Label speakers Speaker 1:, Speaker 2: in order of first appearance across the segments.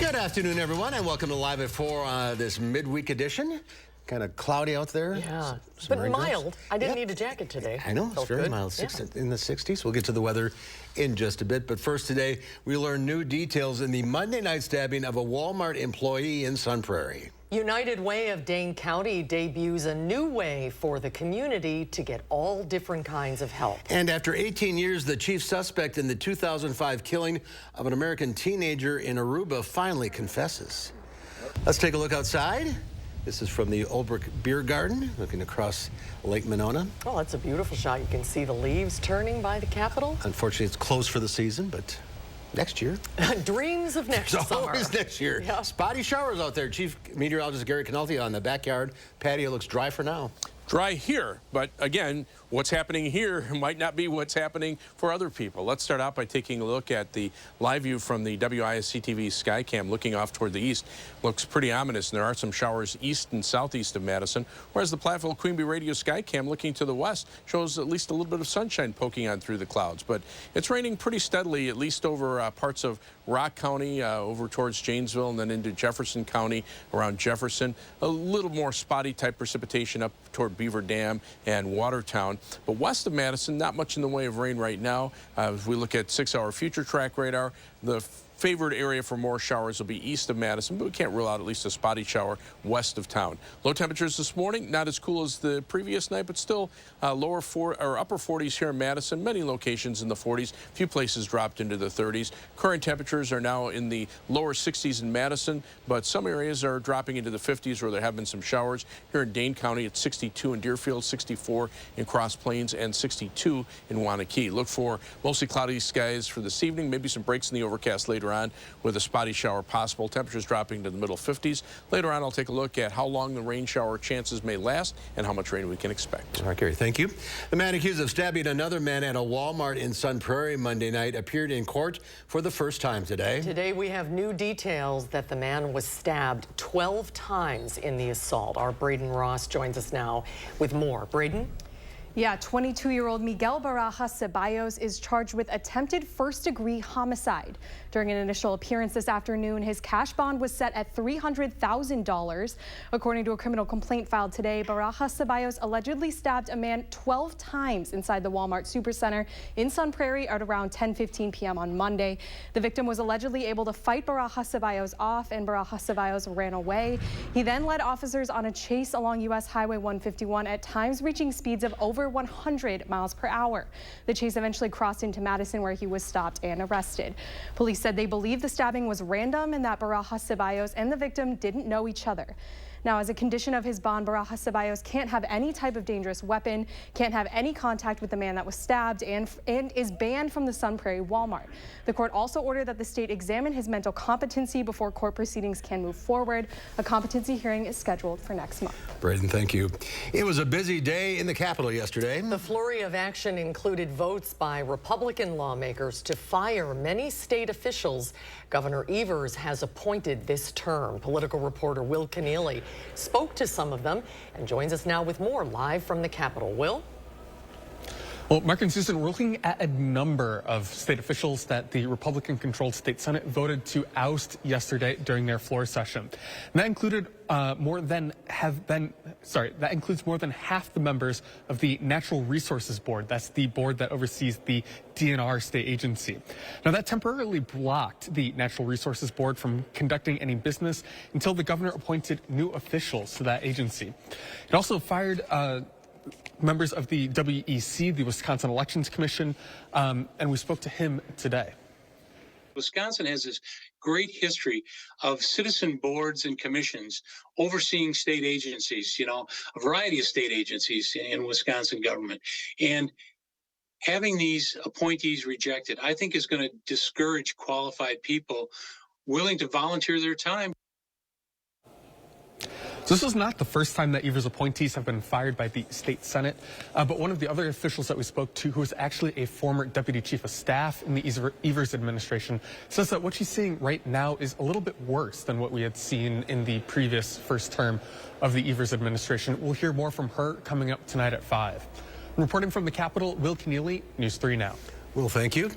Speaker 1: Good afternoon, everyone, and welcome to Live at 4 this midweek edition. Kind of cloudy out there.
Speaker 2: Yeah, but mild. I didn't need a jacket today.
Speaker 1: I know, it's
Speaker 2: Felt
Speaker 1: very
Speaker 2: good.
Speaker 1: mild,
Speaker 2: Yeah.
Speaker 1: in the 60s. We'll get to the weather in just a bit. But first today, we learn new details in the Monday night stabbing of a Walmart employee in Sun Prairie.
Speaker 2: United Way of Dane County debuts a new way for the community to get all different kinds of help.
Speaker 1: And after 18 years, the chief suspect in the 2005 killing of an American teenager in Aruba finally confesses. Let's take a look outside. This is from the Olbrich Beer Garden, looking across Lake Monona.
Speaker 2: Oh, that's a beautiful shot. You can see the leaves turning by the Capitol.
Speaker 1: Unfortunately, it's closed for the season, but next year.
Speaker 2: Dreams of next summer.
Speaker 1: Always next year.
Speaker 2: Yeah.
Speaker 1: Spotty showers out there. Chief Meteorologist Gary Canalti on the backyard patio looks dry for now.
Speaker 3: Dry here, but again, what's happening here might not be what's happening for other people. Let's start out by taking a look at the live view from the WISC-TV Skycam looking off toward the east. Looks pretty ominous, and there are some showers east and southeast of Madison, whereas the Platteville Queen Bee Radio Skycam looking to the west shows at least a little bit of sunshine poking on through the clouds. But it's raining pretty steadily, at least over parts of Rock County, over towards Janesville, and then into Jefferson County, around Jefferson. A little more spotty type precipitation up toward Beaver Dam and Watertown. But west of Madison, not much in the way of rain right now. If we look at 6-hour future track radar, the favored area for more showers will be east of Madison, but we can't rule out at least a spotty shower west of town. Low temperatures this morning, not as cool as the previous night, but still upper 40s here in Madison. Many locations in the 40s. A few places dropped into the 30s. Current temperatures are now in the lower 60s in Madison, but some areas are dropping into the 50s where there have been some showers. Here in Dane County, it's 62 in Deerfield, 64 in Cross Plains, and 62 in Wanakee. Look for mostly cloudy skies for this evening, maybe some breaks in the overcast later on with a spotty shower possible. Temperatures dropping to the middle 50s. Later on, I'll take a look at how long the rain shower chances may last and how much rain we can expect.
Speaker 1: All right, Gary, thank you. The man accused of stabbing another man at a Walmart in Sun Prairie Monday night appeared in court for the first time today.
Speaker 2: Today, we have new details that the man was stabbed 12 times in the assault. Our Braden Ross joins us now with more. Braden?
Speaker 4: Yeah, 22-year-old Miguel Barajas Ceballos is charged with attempted first-degree homicide. During an initial appearance this afternoon, his cash bond was set at $300,000. According to a criminal complaint filed today, Barajas Ceballos allegedly stabbed a man 12 times inside the Walmart Supercenter in Sun Prairie at around 10:15 p.m. on Monday. The victim was allegedly able to fight Barajas Ceballos off, and Barajas Ceballos ran away. He then led officers on a chase along U.S. Highway 151, at times reaching speeds of over 100 miles per hour. The chase eventually crossed into Madison, where he was stopped and arrested. Police said they believe the stabbing was random and that Barajas Ceballos and the victim didn't know each other. Now, as a condition of his bond, Barajas Ceballos can't have any type of dangerous weapon, can't have any contact with the man that was stabbed, and is banned from the Sun Prairie Walmart. The court also ordered that the state examine his mental competency before court proceedings can move forward. A competency hearing is scheduled for next month.
Speaker 1: Braden, thank you. It was a busy day in the Capitol yesterday.
Speaker 2: The flurry of action included votes by Republican lawmakers to fire many state officials Governor Evers has appointed this term. Political reporter Will Keneally spoke to some of them and joins us now with more live from the Capitol. Will?
Speaker 5: Well, Mark and Susan, we're looking at a number of state officials that the Republican-controlled state Senate voted to oust yesterday during their floor session. And that included that includes more than half the members of the Natural Resources Board. That's the board that oversees the DNR state agency. Now, that temporarily blocked the Natural Resources Board from conducting any business until the governor appointed new officials to that agency. It also fired members of the WEC, the Wisconsin Elections Commission, and we spoke to him today.
Speaker 6: Wisconsin has this great history of citizen boards and commissions overseeing state agencies, a variety of state agencies in Wisconsin government. And having these appointees rejected, I think, is going to discourage qualified people willing to volunteer their time.
Speaker 5: So this is not the first time that Evers appointees have been fired by the state Senate, but one of the other officials that we spoke to, who is actually a former deputy chief of staff in the Evers administration, says that what she's seeing right now is a little bit worse than what we had seen in the previous first term of the Evers administration. We'll hear more from her coming up tonight at 5. Reporting from the Capitol, Will Keneally, News 3 Now.
Speaker 1: Well, thank you.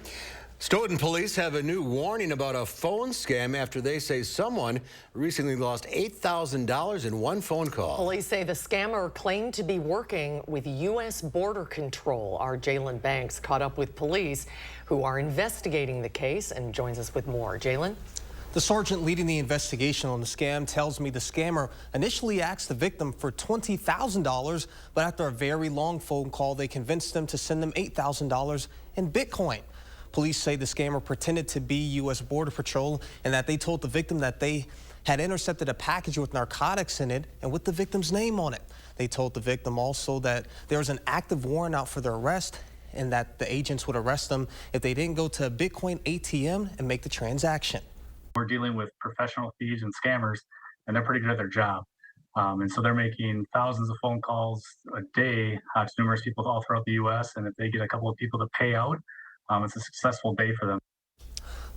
Speaker 1: Stoughton police have a new warning about a phone scam after they say someone recently lost $8,000 in one phone call.
Speaker 2: Police say the scammer claimed to be working with U.S. Border Control. Our Jalen Banks caught up with police who are investigating the case and joins us with more. Jalen?
Speaker 7: The sergeant leading the investigation on the scam tells me the scammer initially asked the victim for $20,000, but after a very long phone call, they convinced them to send them $8,000 in Bitcoin. Police say the scammer pretended to be U.S. Border Patrol and that they told the victim that they had intercepted a package with narcotics in it and with the victim's name on it. They told the victim also that there was an active warrant out for their arrest and that the agents would arrest them if they didn't go to a Bitcoin ATM and make the transaction.
Speaker 8: We're dealing with professional thieves and scammers, and they're pretty good at their job. And so they're making thousands of phone calls a day to numerous people all throughout the U.S. And if they get a couple of people to pay out, it's a successful day for them.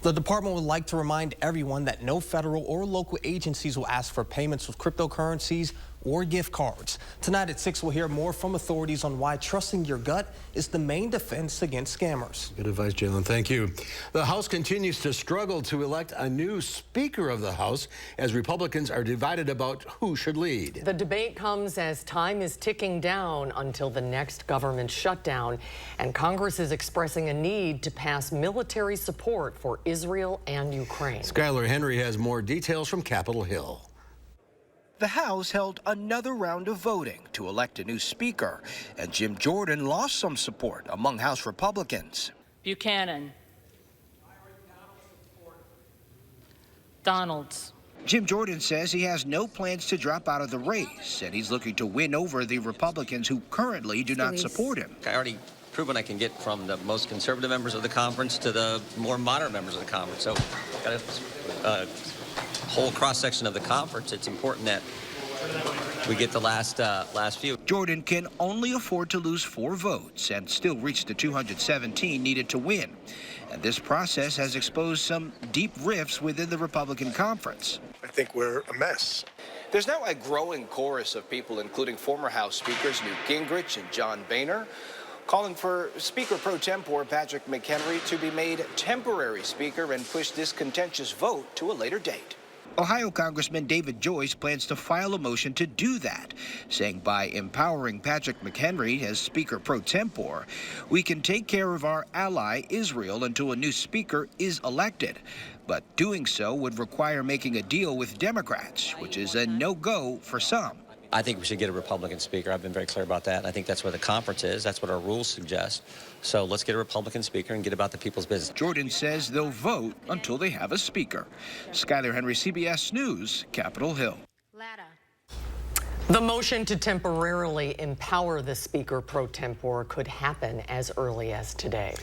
Speaker 7: The department would like to remind everyone that no federal or local agencies will ask for payments with cryptocurrencies or gift cards. Tonight at 6, we'll hear more from authorities on why trusting your gut is the main defense against scammers.
Speaker 1: Good advice, Jalen. Thank you. The House continues to struggle to elect a new Speaker of the House as Republicans are divided about who should lead.
Speaker 2: The debate comes as time is ticking down until the next government shutdown, and Congress is expressing a need to pass military support for Israel and Ukraine.
Speaker 1: Skylar Henry has more details from Capitol Hill.
Speaker 9: The House held another round of voting to elect a new speaker, and Jim Jordan lost some support among House Republicans.
Speaker 10: Buchanan. Donalds.
Speaker 9: Jim Jordan says he has no plans to drop out of the race, and he's looking to win over the Republicans who currently do not support him.
Speaker 11: I already proven I can get from the most conservative members of the conference to the more moderate members of the conference. So got a whole cross-section of the conference. It's important that we get the last few.
Speaker 9: Jordan can only afford to lose 4 votes and still reach the 217 needed to win. And this process has exposed some deep rifts within the Republican conference.
Speaker 12: I think we're a mess.
Speaker 9: There's now a growing chorus of people, including former House Speakers Newt Gingrich and John Boehner, calling for Speaker pro tempore Patrick McHenry to be made temporary Speaker and push this contentious vote to a later date. Ohio Congressman David Joyce plans to file a motion to do that, saying by empowering Patrick McHenry as Speaker pro tempore, we can take care of our ally Israel until a new speaker is elected. But doing so would require making a deal with Democrats, which is a no-go for some.
Speaker 11: I think we should get a Republican speaker. I've been very clear about that. And I think that's where the conference is. That's what our rules suggest. So let's get a Republican speaker and get about the people's business.
Speaker 9: Jordan says they'll vote until they have a speaker. Skylar Henry, CBS News, Capitol Hill.
Speaker 2: The motion to temporarily empower the Speaker pro tempore could happen as early as today.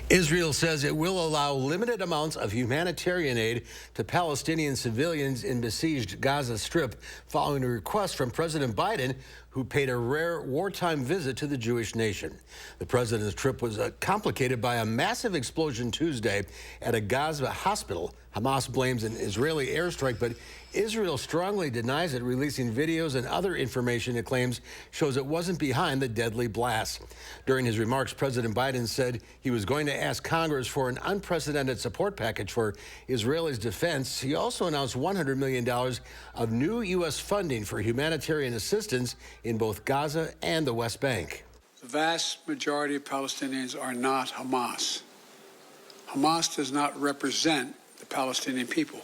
Speaker 1: Israel says it will allow limited amounts of humanitarian aid to Palestinian civilians in besieged Gaza Strip following a request from President Biden, who paid a rare wartime visit to the Jewish nation. The president's trip was complicated by a massive explosion Tuesday at a Gaza hospital. Hamas blames an Israeli airstrike, but Israel strongly denies it, releasing videos and other information it claims shows it wasn't behind the deadly blast. During his remarks, President Biden said he was going to ask Congress for an unprecedented support package for Israel's defense. He also announced $100 million of new U.S. funding for humanitarian assistance in both Gaza and the West Bank.
Speaker 13: The vast majority of Palestinians are not Hamas. Hamas does not represent the Palestinian people.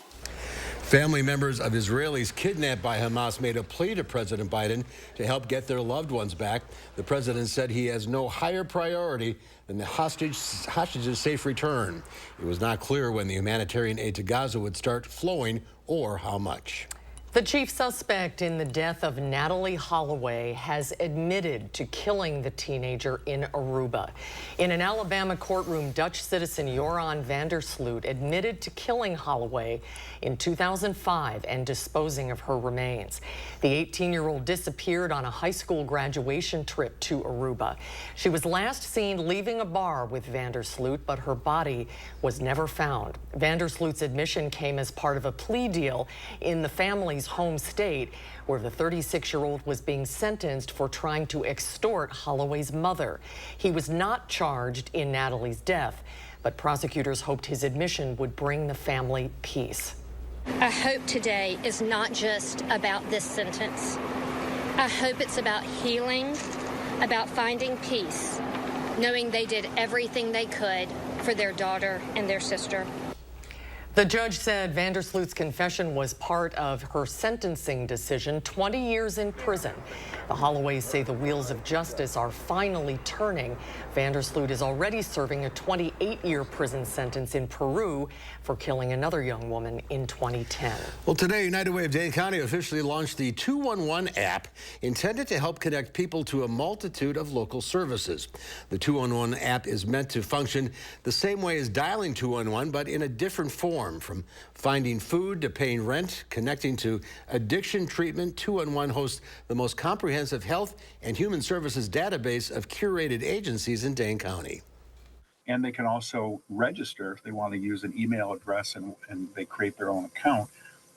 Speaker 1: Family members of Israelis kidnapped by Hamas made a plea to President Biden to help get their loved ones back. The president said he has no higher priority than the hostages' safe return. It was not clear when the humanitarian aid to Gaza would start flowing or how much.
Speaker 2: The chief suspect in the death of Natalie Holloway has admitted to killing the teenager in Aruba. In an Alabama courtroom, Dutch citizen Joran van der Sloot admitted to killing Holloway in 2005 and disposing of her remains. The 18-year-old disappeared on a high school graduation trip to Aruba. She was last seen leaving a bar with van der Sloot, but her body was never found. Van der Sloot's admission came as part of a plea deal in the family's Madison's home state, where the 36-year-old was being sentenced for trying to extort Holloway's mother. He was not charged in Natalie's death, but prosecutors hoped his admission would bring the family peace.
Speaker 10: I hope today is not just about this sentence. I hope it's about healing, about finding peace, knowing they did everything they could for their daughter and their sister.
Speaker 2: The judge said Vandersloot's confession was part of her sentencing decision, 20 years in prison. The Holloways say the wheels of justice are finally turning. Vandersloot is already serving a 28-year prison sentence in Peru for killing another young woman in 2010.
Speaker 1: Well, today, United Way of Dane County officially launched the 211 app intended to help connect people to a multitude of local services. The 211 app is meant to function the same way as dialing 211, but in a different form. From finding food to paying rent, connecting to addiction treatment, 211 hosts the most comprehensive health and human services database of curated agencies in Dane County.
Speaker 14: And they can also register if they want to use an email address and they create their own account.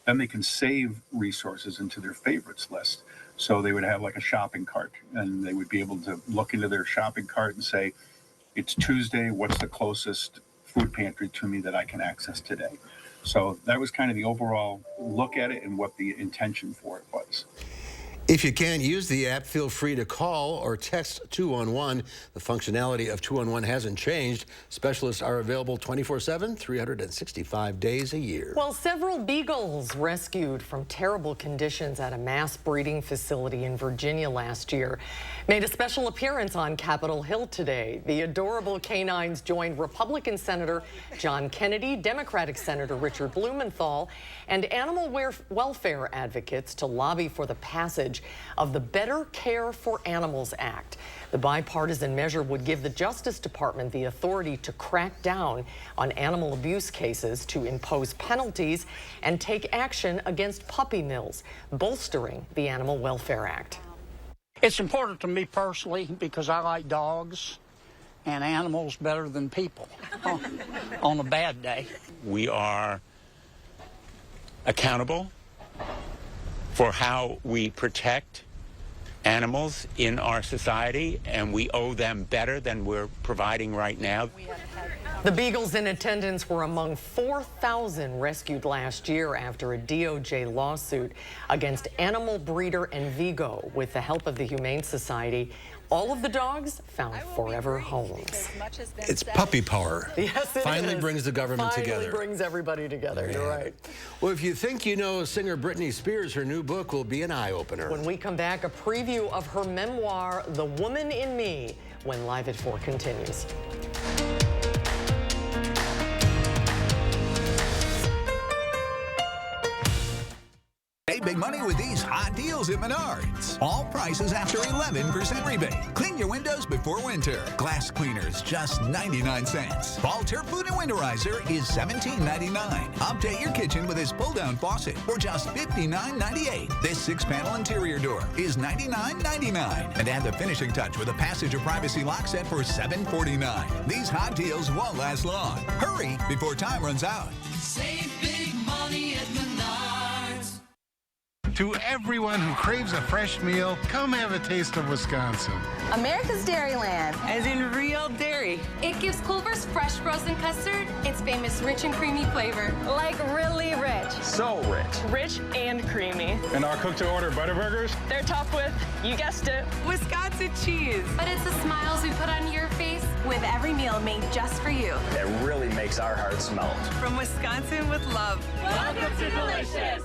Speaker 14: Then they can save resources into their favorites list. So they would have like a shopping cart, and they would be able to look into their shopping cart and say, it's Tuesday, what's the closest food pantry to me that I can access today? So that was kind of the overall look at it and what the intention for it was.
Speaker 1: If you can't use the app, feel free to call or text 211. The functionality of 211 hasn't changed. Specialists are available 24/7, 365 days a year.
Speaker 2: Well, several beagles rescued from terrible conditions at a mass breeding facility in Virginia last year made a special appearance on Capitol Hill today. The adorable canines joined Republican Senator John Kennedy, Democratic Senator Richard Blumenthal, and animal welfare advocates to lobby for the passage of the Better Care for Animals Act. The bipartisan measure would give the Justice Department the authority to crack down on animal abuse cases, to impose penalties, and take action against puppy mills, bolstering the Animal Welfare Act.
Speaker 15: It's important to me personally because I like dogs and animals better than people on a bad day.
Speaker 16: We are accountable for how we protect animals in our society, and we owe them better than we're providing right now.
Speaker 2: The beagles in attendance were among 4,000 rescued last year after a DOJ lawsuit against animal breeder Envigo. With the help of the Humane Society, all of the dogs found forever homes.
Speaker 1: It's puppy power.
Speaker 2: Yes, it
Speaker 1: Finally
Speaker 2: is.
Speaker 1: brings the government together.
Speaker 2: Finally brings everybody together. You're right.
Speaker 1: Well, if you think you know singer Britney Spears, her new book will be an eye-opener.
Speaker 2: When we come back, a preview of her memoir, The Woman in Me, when Live at 4 continues.
Speaker 17: Save big money with these hot deals at Menards. All prices after 11% rebate. Clean your windows before winter. Glass cleaners, just 99 cents. Ball turf food and winterizer is $17.99. Update your kitchen with this pull-down faucet for just $59.98. This 6-panel interior door is $99.99. And add the finishing touch with a passage of privacy lock set for $7.49. These hot deals won't last long. Hurry before time runs out.
Speaker 18: Save big money at Menards.
Speaker 19: To everyone who craves a fresh meal, come have a taste of Wisconsin.
Speaker 20: America's Dairyland.
Speaker 21: As in real dairy.
Speaker 22: It gives Culver's fresh frozen custard its famous rich and creamy flavor.
Speaker 20: Like really rich.
Speaker 21: So rich.
Speaker 22: Rich and creamy.
Speaker 19: And our cook-to-order Butterburgers?
Speaker 22: They're topped with, you guessed it,
Speaker 21: Wisconsin cheese.
Speaker 22: But it's the smiles we put on your face
Speaker 20: with every meal made just for you.
Speaker 23: That really makes our hearts melt.
Speaker 21: From Wisconsin with love.
Speaker 22: Welcome to Delicious.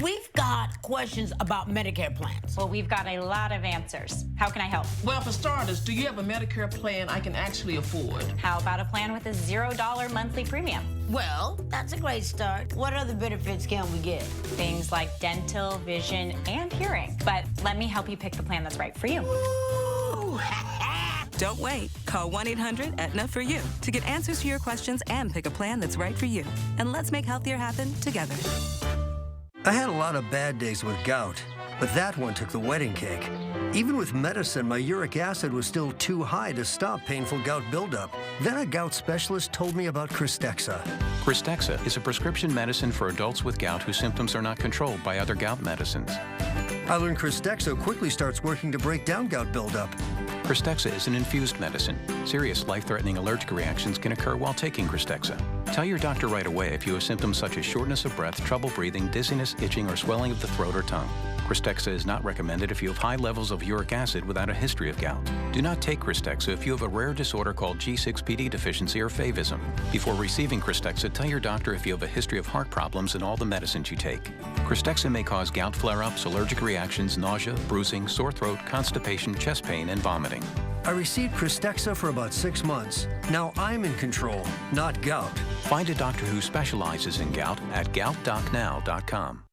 Speaker 24: We've got questions about Medicare plans.
Speaker 25: Well, we've got a lot of answers. How can I help?
Speaker 26: Well, for starters, do you have a Medicare plan I can actually afford?
Speaker 25: How about a plan with a $0 monthly premium?
Speaker 24: Well, that's a great start. What other benefits can we get?
Speaker 25: Things like dental, vision, and hearing. But let me help you pick the plan that's right for you.
Speaker 27: Don't wait. Call 1-800-ETNA for you to get answers to your questions and pick a plan that's right for you. And let's make healthier happen together.
Speaker 28: I had a lot of bad days with gout, but that one took the wedding cake.
Speaker 3: Even with medicine, my uric acid was still too high to stop painful gout buildup. Then a gout specialist told me about Cristexa.
Speaker 4: Cristexa is a prescription medicine for adults with gout whose symptoms are not controlled by other gout medicines.
Speaker 3: I learned Cristexa quickly starts working to break down gout buildup.
Speaker 4: Cristexa is an infused medicine. Serious life-threatening allergic reactions can occur while taking Cristexa. Tell your doctor right away if you have symptoms such as shortness of breath, trouble breathing, dizziness, itching, or swelling of the throat or tongue. Cristexa is not recommended if you have high levels of uric acid without a history of gout. Do not take Cristexa if you have a rare disorder called G6PD deficiency or favism. Before receiving Cristexa, tell your doctor if you have a history of heart problems and all the medicines you take. Cristexa may cause gout flare-ups, allergic reactions, nausea, bruising, sore throat, constipation, chest pain, and vomiting.
Speaker 3: I received Cristexa for about 6 months. Now I'm in control, not gout.
Speaker 4: Find a doctor who specializes in gout at goutdocnow.com.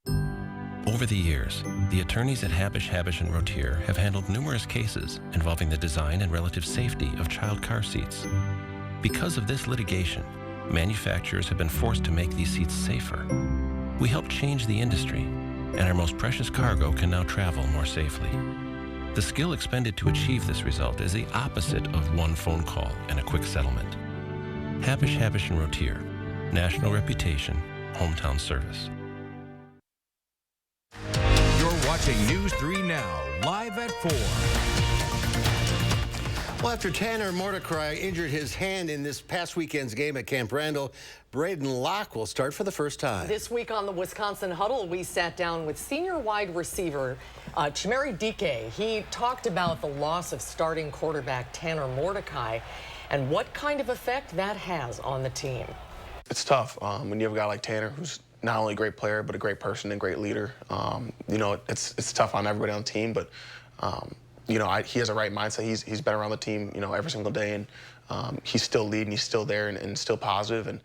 Speaker 5: Over the years, the attorneys at Habish, & Rotier have handled numerous cases involving the design and relative safety of child car seats. Because of this litigation, manufacturers have been forced to make these seats safer. We helped change the industry, and our most precious cargo can now travel more safely. The skill expended to achieve this result is the opposite of one phone call and a quick settlement. Habish, & Rotier, national reputation, hometown service.
Speaker 17: Watching News 3 Now, live at 4.
Speaker 1: Well, after Tanner Mordecai injured his hand in this past weekend's game at Camp Randall, Braden Locke will start for the first time.
Speaker 2: This week on the Wisconsin Huddle, we sat down with senior wide receiver Chimere Dike. He talked about the loss of starting quarterback Tanner Mordecai and what kind of effect that has on the team.
Speaker 6: It's tough when you have a guy like Tanner who's not only a great player, but a great person and great leader. You know, it's tough on everybody on the team, but, you know, he has a right mindset. He's been around the team, you know, every single day, and he's still leading, he's still there and still positive. And,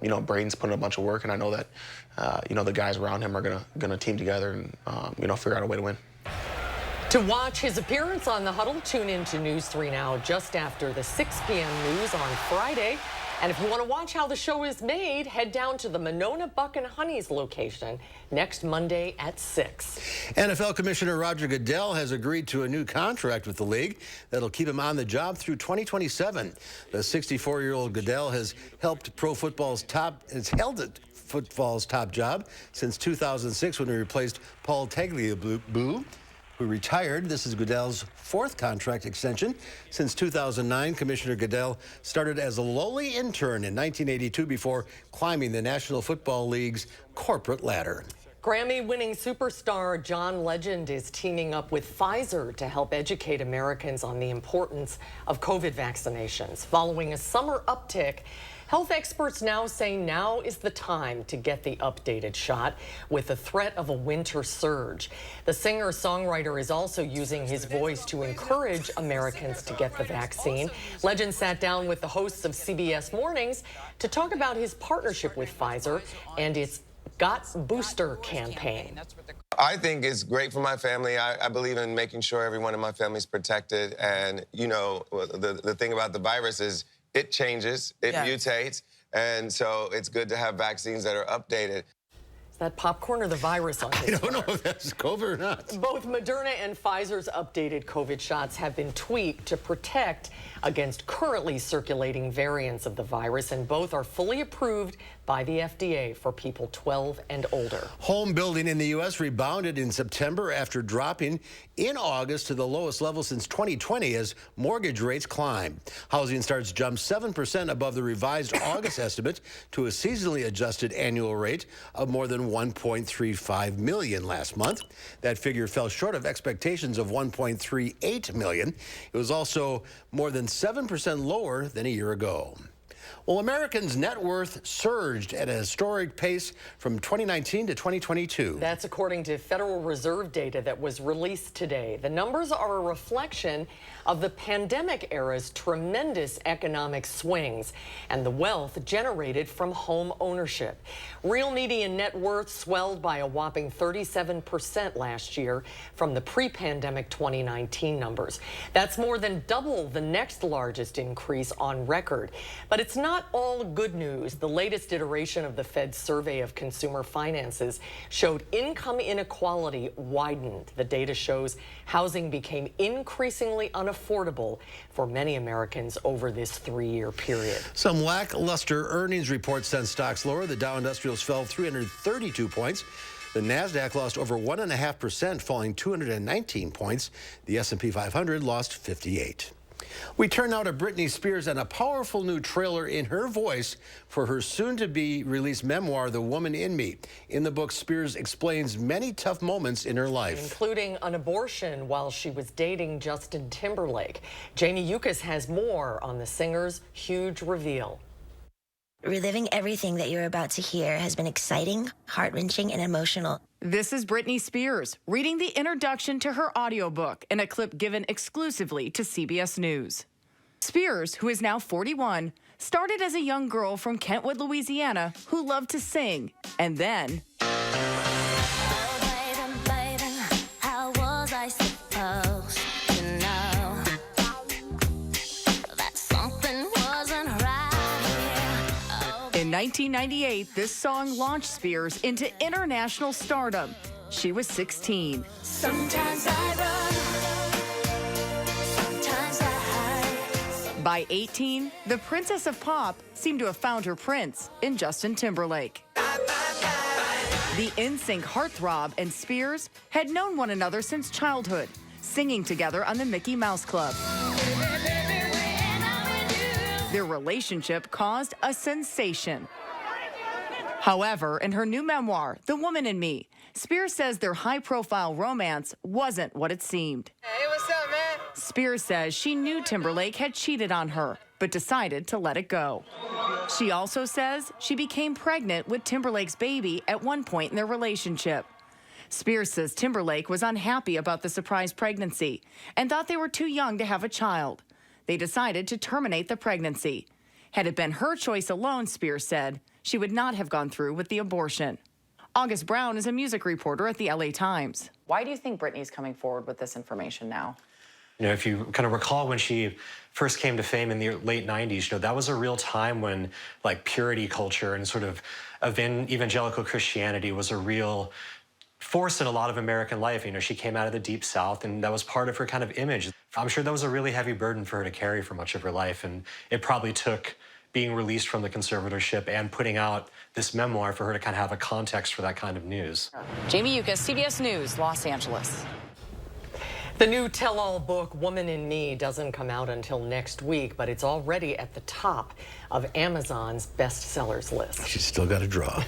Speaker 6: you know, Braden's putting in a bunch of work, and I know that, you know, the guys around him are gonna team together and, you know, figure out a way to win.
Speaker 2: To watch his appearance on the Huddle, tune in to News 3 Now just after the 6 p.m. news on Friday. And if you want to watch how the show is made, head down to the Monona Buck and Honeys location next Monday at 6.
Speaker 1: NFL Commissioner Roger Goodell has agreed to a new contract with the league that'll keep him on the job through 2027. The 64-year-old Goodell has held football's top job since 2006 when he replaced Paul Tagliabue, who retired. This is Goodell's 4th contract extension. Since 2009, Commissioner Goodell started as a lowly intern in 1982 before climbing the National Football League's corporate ladder.
Speaker 2: Grammy-winning superstar John Legend is teaming up with Pfizer to help educate Americans on the importance of COVID vaccinations. Following a summer uptick, health experts now say now is the time to get the updated shot with the threat of a winter surge. The singer-songwriter is also using his voice to encourage Americans to get the vaccine. Legend sat down with the hosts of CBS Mornings to talk about his partnership with Pfizer and its Got Booster campaign.
Speaker 7: I think it's great for my family. I believe in making sure everyone in my family is protected. And, you know, the thing about the virus is it changes, it mutates. And so it's good to have vaccines that are updated.
Speaker 2: Is that popcorn or the virus on his
Speaker 1: I don't know if that's COVID or not.
Speaker 2: Both Moderna and Pfizer's updated COVID shots have been tweaked to protect against currently circulating variants of the virus, and both are fully approved by the FDA for people 12 and older.
Speaker 1: Home building in the U.S. rebounded in September after dropping in August to the lowest level since 2020 as mortgage rates climbed. Housing starts jumped 7% above the revised August estimate to a seasonally adjusted annual rate of more than 1.35 million last month. That figure fell short of expectations of 1.38 million. It was also more than 7% lower than a year ago. Well, Americans' net worth surged at a historic pace from 2019 to 2022.
Speaker 2: That's according to Federal Reserve data that was released today. The numbers are a reflection of the pandemic era's tremendous economic swings and the wealth generated from home ownership. Real median net worth swelled by a whopping 37% last year from the pre-pandemic 2019 numbers. That's more than double the next largest increase on record. But it's it's not all good news. The latest iteration of the Fed's survey of consumer finances showed income inequality widened. The data shows housing became increasingly unaffordable for many Americans over this 3-year period.
Speaker 1: Some lackluster earnings reports sent stocks lower. The Dow Industrials fell 332 points. The NASDAQ lost over 1.5%, falling 219 points. The S&P 500 lost 58. We turn now to Britney Spears and a powerful new trailer in her voice for her soon-to-be released memoir, The Woman in Me. In the book, Spears explains many tough moments in her life,
Speaker 2: including an abortion while she was dating Justin Timberlake. Jamie Yuccas has more on the singer's huge reveal.
Speaker 8: Reliving everything that you're about to hear has been exciting, heart-wrenching, and emotional.
Speaker 9: This is Britney Spears reading the introduction to her audiobook in a clip given exclusively to CBS News. Spears, who is now 41, started as a young girl from Kentwood, Louisiana, who loved to sing, and then in 1998, this song launched Spears into international stardom. She was 16.
Speaker 18: Sometimes I run, sometimes I hide.
Speaker 9: By 18, the Princess of Pop seemed to have found her prince in Justin Timberlake. The NSYNC heartthrob and Spears had known one another since childhood, singing together on the Mickey Mouse Club. Their relationship caused a sensation. However, in her new memoir, The Woman in Me, Spears says their high-profile romance wasn't what it seemed.
Speaker 10: Hey, what's up, man?
Speaker 9: Spears says she knew Timberlake had cheated on her, but decided to let it go. She also says she became pregnant with Timberlake's baby at one point in their relationship. Spears says Timberlake was unhappy about the surprise pregnancy and thought they were too young to have a child. They decided to terminate the pregnancy. Had it been her choice alone, Spears said, she would not have gone through with the abortion. August Brown is a music reporter at the LA Times.
Speaker 11: Why do you think Britney's coming forward with this information now?
Speaker 12: You know, if you kind of recall when she first came to fame in the late 90s, you know, that was a real time when, like, purity culture and sort of evangelical Christianity was a real force in a lot of American life. You know, she came out of the Deep South, and that was part of her kind of image. I'm sure that was a really heavy burden for her to carry for much of her life, and it probably took being released from the conservatorship and putting out this memoir for her to kind of have a context for that kind of news.
Speaker 9: Jamie Yuccas, CBS News, Los Angeles.
Speaker 2: The new tell-all book, Woman in Me, doesn't come out until next week, but it's already at the top of Amazon's bestsellers list.
Speaker 1: She's still got to draw.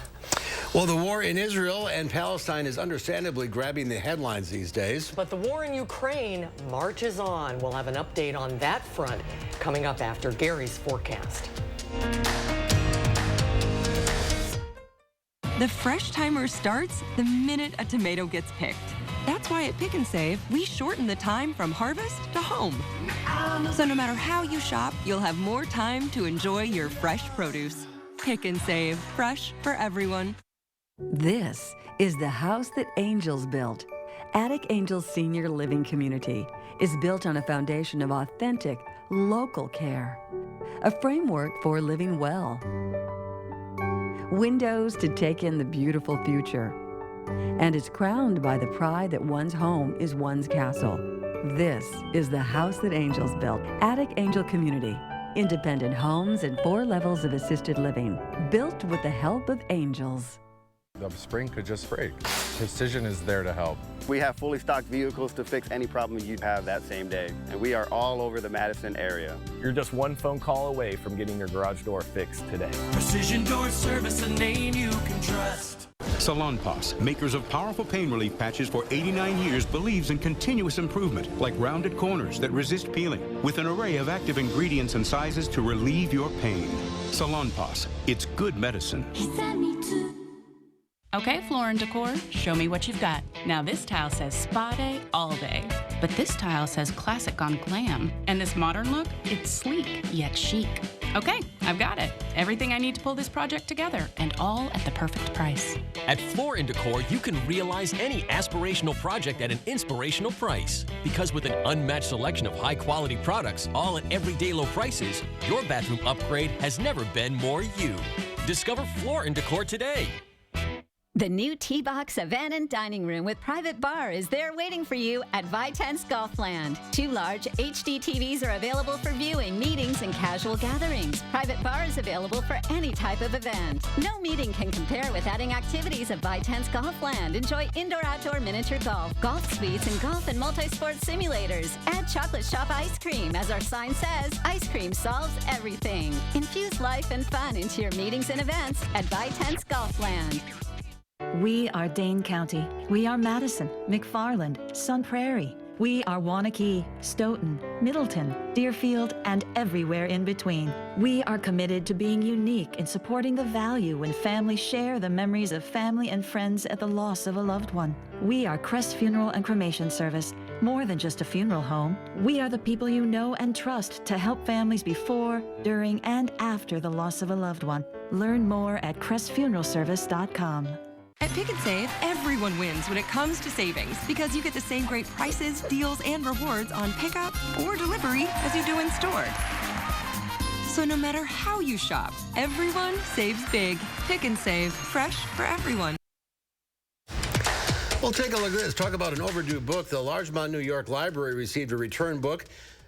Speaker 1: Well, the war in Israel and Palestine is understandably grabbing the headlines these days.
Speaker 2: But the war in Ukraine marches on. We'll have an update on that front coming up after Gary's forecast.
Speaker 13: The fresh timer starts the minute a tomato gets picked. That's why at Pick and Save, we shorten the time from harvest to home. So no matter how you shop, you'll have more time to enjoy your fresh produce. Pick and Save, fresh for everyone.
Speaker 14: This is the house that Angels built. Attic Angels Senior Living Community is built on a foundation of authentic, local care. A framework for living well. Windows to take in the beautiful future. And it's crowned by the pride that one's home is one's castle. This is the house that Angels built. Attic Angel Community. Independent homes and 4 levels of assisted living. Built with the help of angels.
Speaker 28: The spring could just break. Precision is there to help.
Speaker 29: We have fully stocked vehicles to fix any problem you have that same day. And we are all over the Madison area.
Speaker 23: You're just one phone call away from getting your garage door fixed today.
Speaker 18: Precision Door Service, a name you can trust.
Speaker 30: Salonpas, makers of powerful pain relief patches for 89 years, believes in continuous improvement, like rounded corners that resist peeling, with an array of active ingredients and sizes to relieve your pain. Salonpas, it's good medicine.
Speaker 31: Okay, Floor and Decor, show me what you've got. Now this tile says spa day all day, but this tile says classic on glam. And this modern look, it's sleek yet chic. Okay, I've got it. Everything I need to pull this project together, and all at the perfect price.
Speaker 10: At Floor & Decor, you can realize any aspirational project at an inspirational price. Because with an unmatched selection of high-quality products, all at everyday low prices, your bathroom upgrade has never been more you. Discover Floor & Decor today.
Speaker 15: The new T-Box Savannah dining room with private bar is there waiting for you at Vitense Golfland. 2 large HD TVs are available for viewing, meetings, and casual gatherings. Private bar is available for any type of event. No meeting can compare with adding activities at Vitense Golfland. Enjoy indoor-outdoor miniature golf suites, and golf and multi-sport simulators. Add chocolate shop ice cream. As our sign says, ice cream solves everything. Infuse life and fun into your meetings and events at Vitense Golfland.
Speaker 16: We are Dane County. We are Madison, McFarland, Sun Prairie. We are Waunakee, Stoughton, Middleton, Deerfield, and everywhere in between. We are committed to being unique in supporting the value when families share the memories of family and friends at the loss of a loved one. We are Crest Funeral and Cremation Service. More than just a funeral home, we are the people you know and trust to help families before, during, and after the loss of a loved one. Learn more at crestfuneralservice.com.
Speaker 13: At Pick and Save, everyone wins when it comes to savings because you get the same great prices, deals, and rewards on pickup or delivery as you do in store. So no matter how you shop, everyone saves big. Pick and Save, fresh for everyone.
Speaker 1: Well, take a look at this. Talk about an overdue book. The Larchmont, New York Library received a return book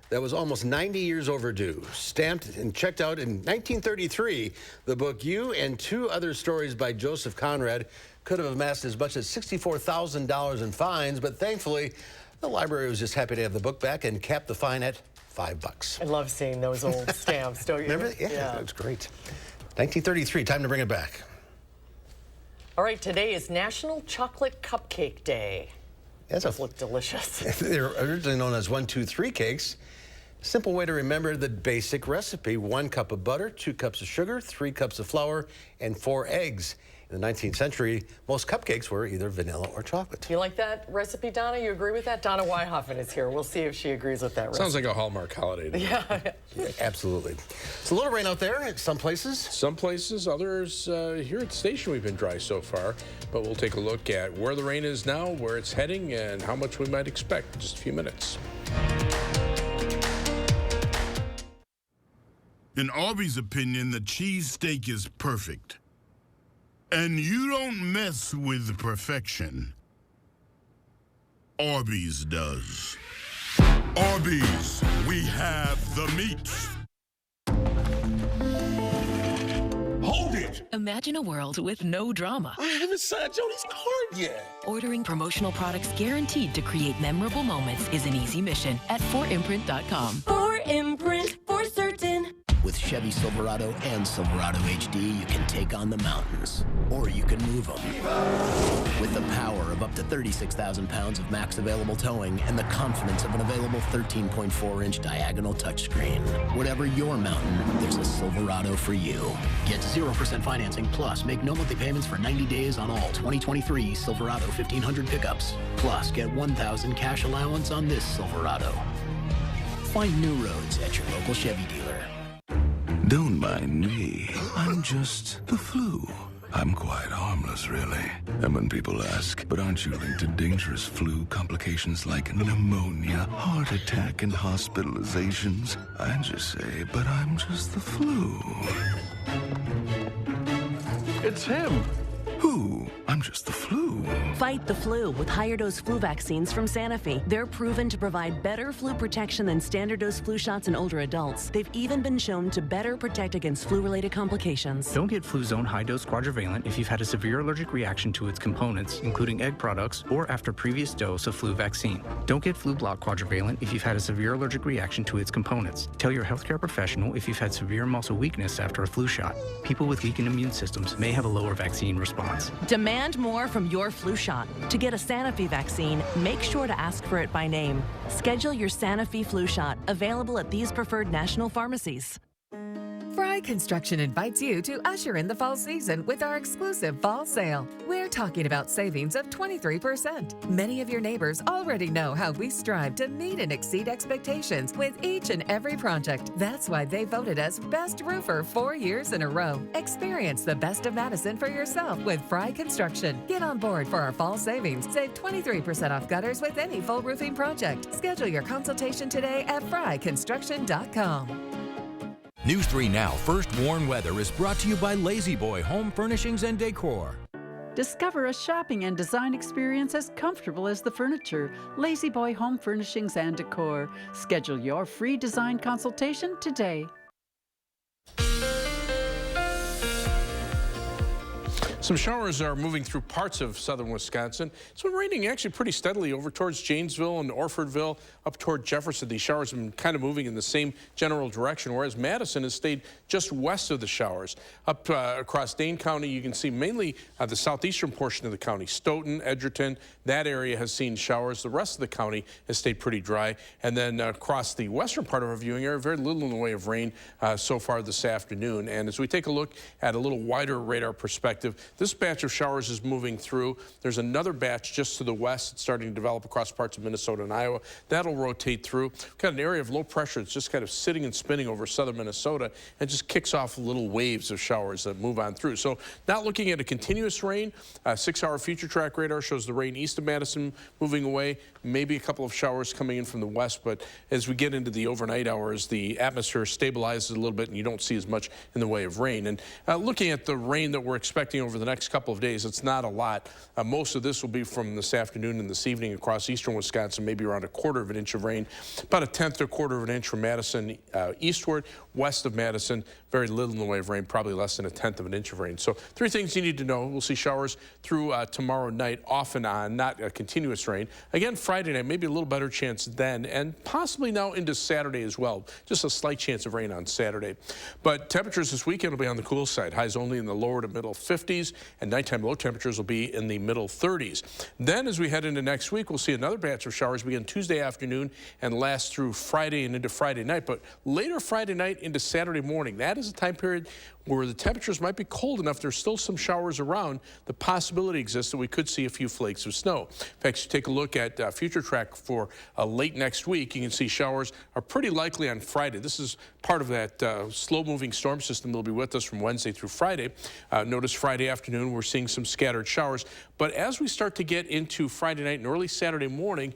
Speaker 1: that was almost 90 years overdue. Stamped and checked out in 1933, the book You and Two Other Stories by Joseph Conrad could have amassed as much as $64,000 in fines, but thankfully, the library was just happy to have the book back and capped the fine at $5.
Speaker 2: I love seeing those old stamps, don't you?
Speaker 1: Remember? Yeah, that's great. 1933, time to bring it back.
Speaker 2: All right, today is National Chocolate Cupcake Day. Those look delicious.
Speaker 1: They're originally known as 1, 2, 3 cakes. Simple way to remember the basic recipe: 1 cup of butter, 2 cups of sugar, 3 cups of flour, and 4 eggs. In the 19th century, most cupcakes were either vanilla or chocolate.
Speaker 2: You like that recipe, Donna? You agree with that? Donna Weihoffen is here. We'll see if she agrees with that recipe.
Speaker 19: Sounds like a Hallmark holiday to me.
Speaker 2: Yeah.
Speaker 1: Yeah, absolutely. It's a little rain out there in some places.
Speaker 19: Some places, others here at the station we've been dry so far, but we'll take a look at where the rain is now, where it's heading, and how much we might expect in just a few minutes.
Speaker 20: In Arby's opinion, the cheesesteak is perfect. And you don't mess with perfection. Arby's does. Arby's, we have the meats.
Speaker 21: Hold it! Imagine a world with no drama.
Speaker 18: I haven't signed Jody's card yet.
Speaker 21: Ordering promotional products guaranteed to create memorable moments is an easy mission at 4imprint.com.
Speaker 18: 4imprint, for certain.
Speaker 22: With Chevy Silverado and Silverado HD, you can take on the mountains, or you can move them. With the power of up to 36,000 pounds of max available towing and the confidence of an available 13.4-inch diagonal touchscreen. Whatever your mountain, there's a Silverado for you. Get 0% financing, plus make no monthly payments for 90 days on all 2023 Silverado 1500 pickups. Plus, get $1,000 cash allowance on this Silverado. Find new roads at your local Chevy dealer.
Speaker 24: Don't mind me. I'm just the flu. I'm quite harmless, really. And when people ask, but aren't you linked to dangerous flu complications like pneumonia, heart attack, and hospitalizations? I just say, but I'm just the flu.
Speaker 18: It's him.
Speaker 24: Who? I'm just the flu.
Speaker 25: Fight the flu with higher dose flu vaccines from Sanofi. They're proven to provide better flu protection than standard dose flu shots in older adults. They've even been shown to better protect against flu-related complications.
Speaker 26: Don't get Fluzone high-dose quadrivalent if you've had a severe allergic reaction to its components, including egg products, or after previous dose of flu vaccine. Don't get Flu-Block quadrivalent if you've had a severe allergic reaction to its components. Tell your healthcare professional if you've had severe muscle weakness after a flu shot. People with weakened immune systems may have a lower vaccine response.
Speaker 25: Demand more from your flu shot. To get a Sanofi vaccine, make sure to ask for it by name. Schedule your Sanofi flu shot, available at these preferred national pharmacies.
Speaker 3: Fry Construction invites you to usher in the fall season with our exclusive fall sale. We're talking about savings of 23%. Many of your neighbors already know how we strive to meet and exceed expectations with each and every project. That's why they voted us Best Roofer 4 years in a row. Experience the best of Madison for yourself with Fry Construction. Get on board for our fall savings. Save 23% off gutters with any full roofing project. Schedule your consultation today at fryconstruction.com.
Speaker 4: News 3 Now First Warn Weather is brought to you by Lazy Boy Home Furnishings and Decor.
Speaker 5: Discover a shopping and design experience as comfortable as the furniture. Lazy Boy Home Furnishings and Decor. Schedule your free design consultation today.
Speaker 19: Some showers are moving through parts of southern Wisconsin. It's been raining actually pretty steadily over towards Janesville and Orfordville, up toward Jefferson. These showers have been kind of moving in the same general direction, whereas Madison has stayed just west of the showers. Up across Dane County, you can see mainly the southeastern portion of the county. Stoughton, Edgerton, that area has seen showers. The rest of the county has stayed pretty dry. And then across the western part of our viewing area, very little in the way of rain so far this afternoon. And as we take a look at a little wider radar perspective, this batch of showers is moving through. There's another batch just to the west. It's starting to develop across parts of Minnesota and Iowa. That'll rotate through. We've got an area of low pressure that's just kind of sitting and spinning over southern Minnesota and just kicks off little waves of showers that move on through. So not looking at a continuous rain. 6-hour future track radar shows the rain east of Madison moving away. Maybe a couple of showers coming in from the west, but as we get into the overnight hours, the atmosphere stabilizes a little bit and you don't see as much in the way of rain. And looking at the rain that we're expecting over the next couple of days, it's not a lot. Most of this will be from this afternoon and this evening across eastern Wisconsin, maybe around 1/4 inch of rain, about 1/10 to 1/4 inch from Madison eastward. West of Madison, very little in the way of rain, probably less than 1/10 inch of rain. So 3 things you need to know. We'll see showers through tomorrow night, off and on, not a continuous rain. Again, Friday night, maybe a little better chance then, and possibly now into Saturday as well. Just a slight chance of rain on Saturday. But temperatures this weekend will be on the cool side. Highs only in the lower to middle 50s, and nighttime low temperatures will be in the middle 30s. Then as we head into next week, we'll see another batch of showers begin Tuesday afternoon and last through Friday and into Friday night. But later Friday night into Saturday morning, that is a time period where the temperatures might be cold enough. There's still some showers around. The possibility exists that we could see a few flakes of snow. In fact, you take a look at future track for late next week, you can see showers are pretty likely on Friday. This is part of that slow-moving storm system that will be with us from Wednesday through Friday. Notice Friday afternoon, we're seeing some scattered showers. But as we start to get into Friday night and early Saturday morning,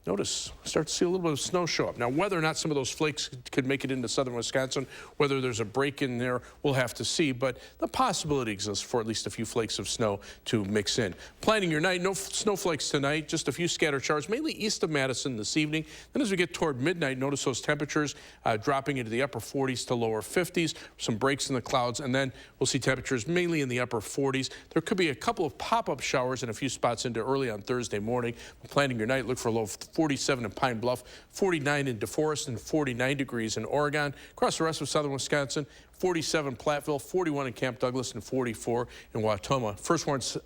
Speaker 19: notice, start to see a little bit of snow show up. Now, whether or not some of those flakes could make it into southern Wisconsin, whether there's a break in there, we'll have to see. But the possibility exists for at least a few flakes of snow to mix in. Planning your night, no snowflakes tonight, just a few scattered showers, mainly east of Madison this evening. Then as we get toward midnight, notice those temperatures dropping into the upper 40s to lower 50s, some breaks in the clouds, and then we'll see temperatures mainly in the upper 40s. There could be a couple of pop-up showers in a few spots into early on Thursday morning. Planning your night, look for a low 47 in Pine Bluff, 49 in DeForest, and 49 degrees in Oregon. Across the rest of southern Wisconsin, 47 Platteville, 41 in Camp Douglas, and 44 in Wautoma. First ones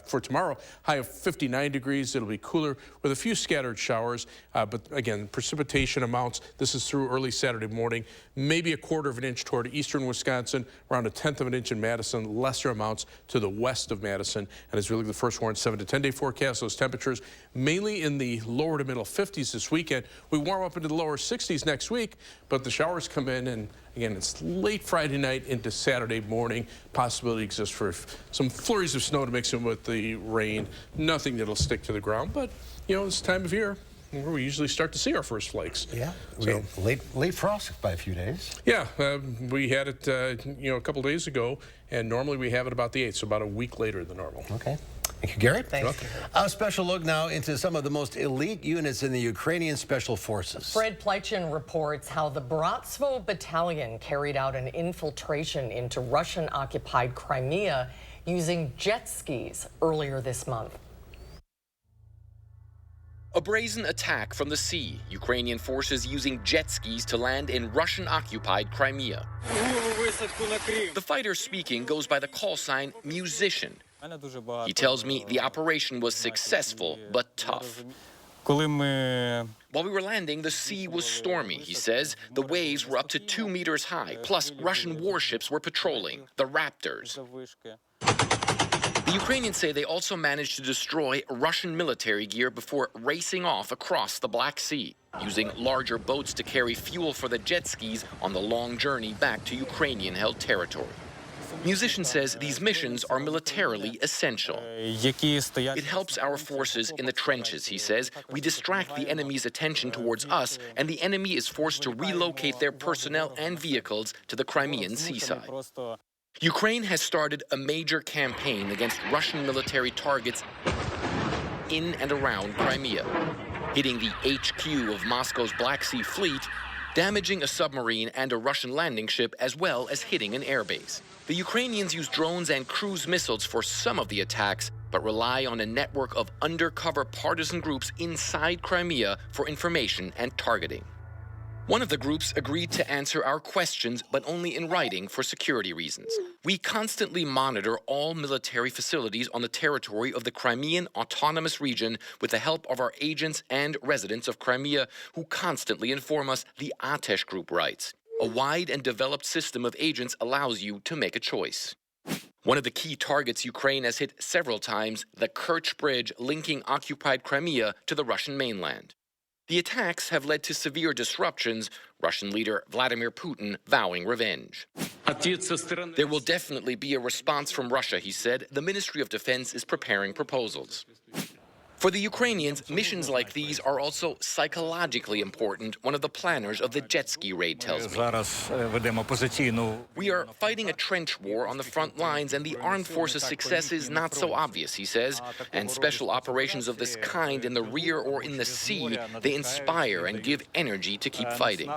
Speaker 19: for tomorrow, high of 59 degrees. It'll be cooler with a few scattered showers, but again, precipitation amounts. This is through early Saturday morning, maybe 1/4 inch toward eastern Wisconsin, around 1/10 inch in Madison, lesser amounts to the west of Madison. And as we look at the first warrant 7 to 10 day forecast, those temperatures mainly in the lower to middle 50s this weekend. We warm up into the lower 60s next week, but the showers come in, and again, it's late Friday night into Saturday morning. Possibility exists for some flurries of snow to mix in with the rain. Nothing that'll stick to the ground, but you know, this time of year where we usually start to see our first flakes.
Speaker 1: Yeah, we had late frost by a few days.
Speaker 19: Yeah, we had it a couple days ago, and normally we have it about the 8th, so about a week later than normal.
Speaker 1: Okay. Thank you, Garrett.
Speaker 2: Thanks.
Speaker 1: A special look now into some of the most elite units in the Ukrainian Special Forces.
Speaker 2: Fred Pleitchin reports how the Bratstvo Battalion carried out an infiltration into Russian-occupied Crimea using jet skis earlier this month.
Speaker 6: A brazen attack from the sea, Ukrainian forces using jet skis to land in Russian-occupied Crimea. The fighter speaking goes by the call sign musician. He tells me the operation was successful but tough. While we were landing, the sea was stormy, he says. The waves were up to 2 meters high, plus Russian warships were patrolling, the Raptors. The Ukrainians say they also managed to destroy Russian military gear before racing off across the Black Sea, using larger boats to carry fuel for the jet skis on the long journey back to Ukrainian-held territory. Musician says these missions are militarily essential. It helps our forces in the trenches, he says. We distract the enemy's attention towards us, and the enemy is forced to relocate their personnel and vehicles to the Crimean seaside. Ukraine has started a major campaign against Russian military targets in and around Crimea, hitting the HQ of Moscow's Black Sea Fleet, damaging a submarine and a Russian landing ship, as well as hitting an airbase. The Ukrainians use drones and cruise missiles for some of the attacks, but rely on a network of undercover partisan groups inside Crimea for information and targeting. One of the groups agreed to answer our questions, but only in writing for security reasons. We constantly monitor all military facilities on the territory of the Crimean Autonomous Region with the help of our agents and residents of Crimea, who constantly inform us, the Atesh Group writes. A wide and developed system of agents allows you to make a choice. One of the key targets Ukraine has hit several times, the Kerch Bridge linking occupied Crimea to the Russian mainland. The attacks have led to severe disruptions, Russian leader Vladimir Putin vowing revenge. There will definitely be a response from Russia, he said. The Ministry of Defense is preparing proposals. For the Ukrainians, missions like these are also psychologically important, one of the planners of the jet ski raid tells me. We are fighting a trench war on the front lines, and the armed forces' success is not so obvious, he says. And special operations of this kind in the rear or in the sea, they inspire and give energy to keep fighting.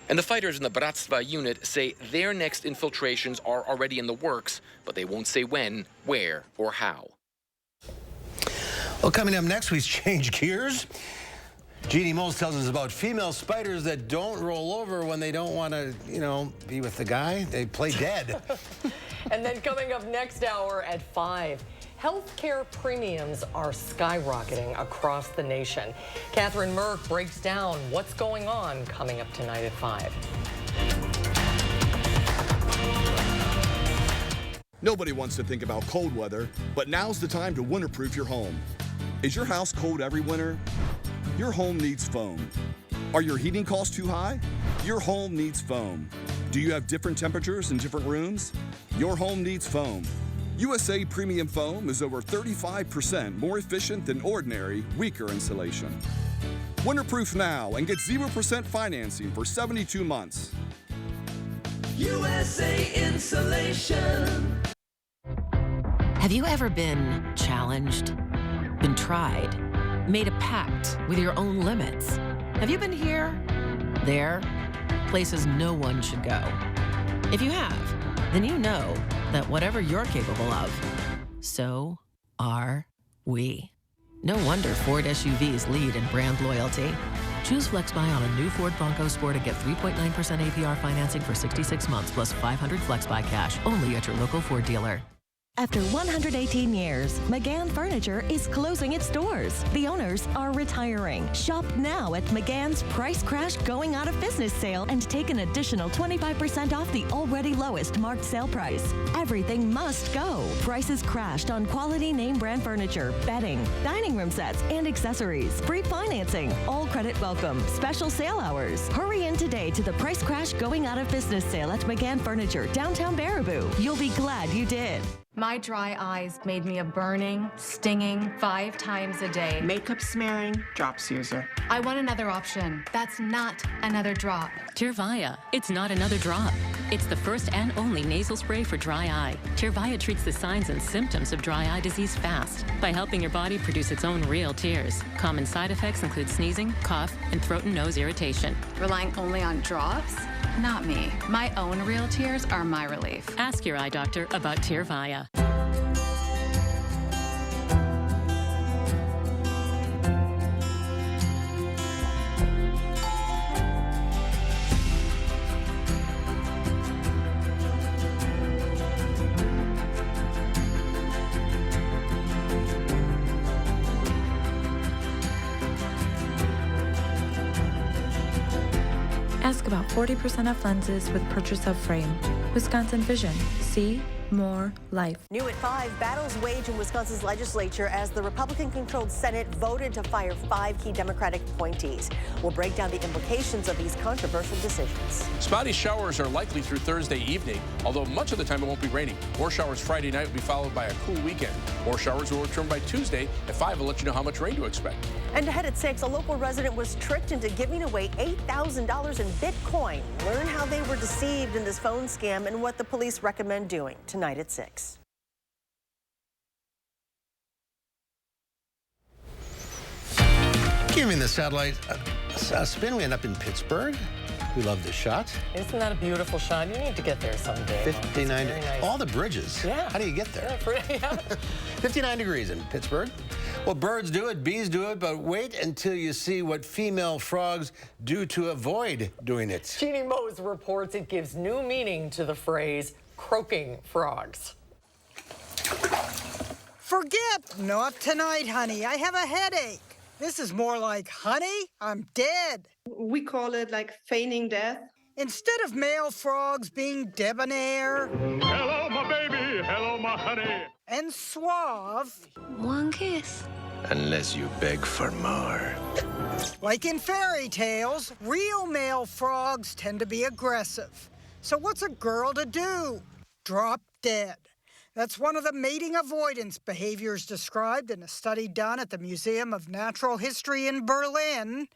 Speaker 6: And the fighters in the Bratstva unit say their next infiltrations are already in the works, but they won't say when, where, or how.
Speaker 1: Well, coming up next, we change gears. Jeannie Moles tells us about female spiders that don't roll over when they don't want to, be with the guy. They play dead.
Speaker 2: And then coming up next hour at 5, healthcare premiums are skyrocketing across the nation. Catherine Merck breaks down what's going on coming up tonight at 5.
Speaker 7: Nobody wants to think about cold weather, but now's the time to winterproof your home. Is your house cold every winter? Your home needs foam. Are your heating costs too high? Your home needs foam. Do you have different temperatures in different rooms? Your home needs foam. USA Premium Foam is over 35% more efficient than ordinary, weaker insulation. Winterproof now and get 0% financing for 72 months.
Speaker 18: USA Insulation.
Speaker 21: Have you ever been challenged, been tried, made a pact with your own limits? Have you been here, there, places no one should go? If you have, then you know that whatever you're capable of, so are we. No wonder Ford SUVs lead in brand loyalty. Choose FlexBuy on a new Ford Bronco Sport and get 3.9% APR financing for 66 months plus $500 FlexBuy cash only at your local Ford dealer.
Speaker 8: After 118 years, McGann Furniture is closing its doors. The owners are retiring. Shop now at McGann's Price Crash Going Out of Business sale and take an additional 25% off the already lowest marked sale price. Everything must go. Prices crashed on quality name brand furniture, bedding, dining room sets, and accessories. Free financing. All credit welcome. Special sale hours. Hurry in today to the Price Crash Going Out of Business sale at McGann Furniture, downtown Baraboo. You'll be glad you did.
Speaker 9: My dry eyes made me a burning, stinging 5 times a day.
Speaker 11: Makeup smearing, drops user.
Speaker 9: I want another option. That's not another drop.
Speaker 21: Tyrvaya. It's not another drop. It's the first and only nasal spray for dry eye. Tyrvaya treats the signs and symptoms of dry eye disease fast by helping your body produce its own real tears. Common side effects include sneezing, cough, and throat and nose irritation.
Speaker 9: Relying only on drops? Not me. My own real tears are my relief.
Speaker 21: Ask your eye doctor about Tyrvaya.
Speaker 10: Ask about 40% off lenses with purchase of frame. Wisconsin Vision. See more life.
Speaker 12: New at 5, battles waged in Wisconsin's legislature as the Republican-controlled Senate voted to fire 5 key Democratic appointees. We'll break down the implications of these controversial decisions.
Speaker 19: Spotty showers are likely through Thursday evening, although much of the time it won't be raining. More showers Friday night will be followed by a cool weekend. More showers will return by Tuesday. At 5, we'll let you know how much rain to expect.
Speaker 12: And ahead at 6, a local resident was tricked into giving away $8,000 in Bitcoin. Learn how they were deceived in this phone scam and what the police recommend doing tonight at 6.
Speaker 1: Giving the satellite a spin. We end up in Pittsburgh. We love this shot.
Speaker 2: Isn't that a beautiful shot? You need to get there someday.
Speaker 1: 59.
Speaker 2: Nice.
Speaker 1: All the bridges.
Speaker 2: Yeah.
Speaker 1: How do you get there?
Speaker 2: Yeah.
Speaker 1: 59 degrees in Pittsburgh. Well, birds do it, bees do it, but wait until you see what female frogs do to avoid doing it.
Speaker 2: Jeannie Mose reports it gives new meaning to the phrase croaking frogs.
Speaker 14: Forget, not tonight, honey. I have a headache. This is more like, honey, I'm dead.
Speaker 15: We call it like feigning death.
Speaker 14: Instead of male frogs being debonair.
Speaker 17: Hello, my baby. Hello, my honey.
Speaker 14: And suave.
Speaker 15: One kiss.
Speaker 24: Unless you beg for more.
Speaker 14: Like in fairy tales, real male frogs tend to be aggressive. So what's a girl to do? Drop dead. That's one of the mating avoidance behaviors described in a study done at the Museum of Natural History in Berlin.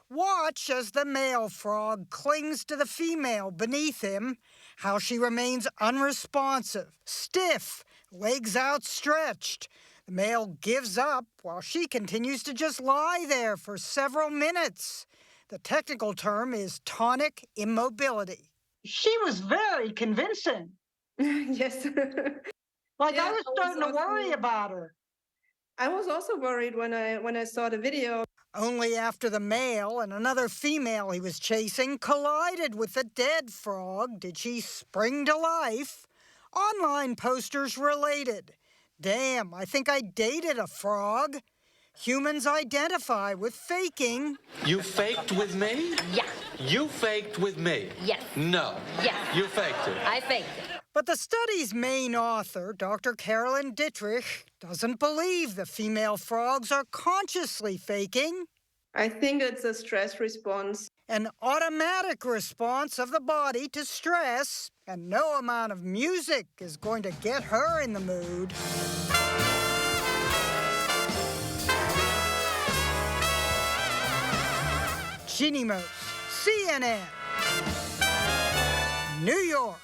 Speaker 14: Watch as the male frog clings to the female beneath him, how she remains unresponsive, stiff, legs outstretched. The male gives up while she continues to just lie there for several minutes. The technical term is tonic immobility. She was very convincing.
Speaker 15: Yes.
Speaker 14: Like,
Speaker 15: yeah,
Speaker 14: I was starting to worry about her.
Speaker 15: I was also worried when I saw the video.
Speaker 14: Only after the male and another female he was chasing collided with the dead frog did she spring to life. Online posters related. Damn, I think I dated a frog. Humans identify with faking.
Speaker 23: You faked with me?
Speaker 27: Yeah.
Speaker 23: You faked with me?
Speaker 27: Yes.
Speaker 23: No.
Speaker 27: Yes.
Speaker 23: You faked it.
Speaker 27: I faked it.
Speaker 14: But the study's main author, Dr. Carolyn Dittrich, doesn't believe the female frogs are consciously faking.
Speaker 15: I think it's a stress response.
Speaker 14: An automatic response of the body to stress, and no amount of music is going to get her in the mood. Jeannie Mose, CNN, New York.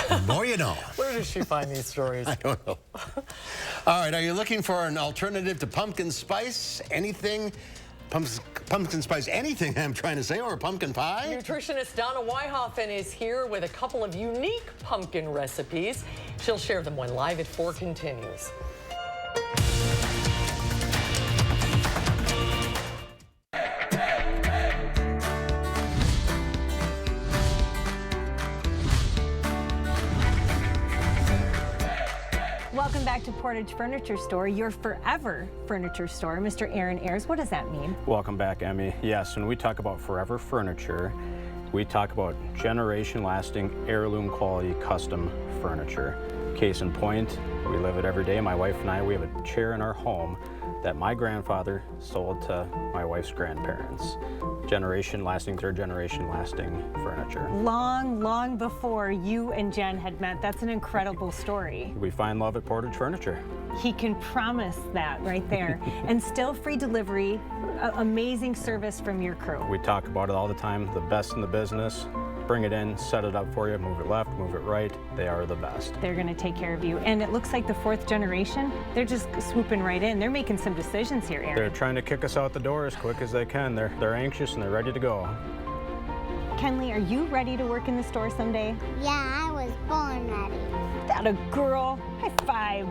Speaker 1: The more you know.
Speaker 2: Where does she find these stories?
Speaker 1: I don't know. All right, are you looking for an alternative to pumpkin spice? Anything? Pumpkin spice anything, I'm trying to say, or pumpkin pie?
Speaker 2: Nutritionist Donna Weihoffen is here with a couple of unique pumpkin recipes. She'll share them when Live at 4 continues.
Speaker 28: Welcome back to Portage Furniture Store, your forever furniture store. Mr. Aaron Ayers, what does that mean?
Speaker 29: Welcome back, Emmy. Yes, when we talk about forever furniture, we talk about generation-lasting, heirloom-quality custom furniture. Case in point, we live it every day. My wife and I, we have a chair in our home that my grandfather sold to my wife's grandparents. Generation-lasting, third-generation-lasting furniture.
Speaker 28: Long, long before you and Jen had met. That's an incredible story.
Speaker 29: We find love at Portage Furniture.
Speaker 28: He can promise that right there. And still free delivery, amazing service from your crew.
Speaker 29: We talk about it all the time, the best in the business. Bring it in, set it up for you, move it left, move it right. They are the best.
Speaker 28: They're gonna take care of you. And it looks like the 4th generation, they're just swooping right in. They're making some decisions here, Aaron.
Speaker 29: They're trying to kick us out the door as quick as they can. They're anxious and they're ready to go.
Speaker 28: Kenley, are you ready to work in the store someday?
Speaker 30: Yeah, I was born ready.
Speaker 28: That a girl. High five.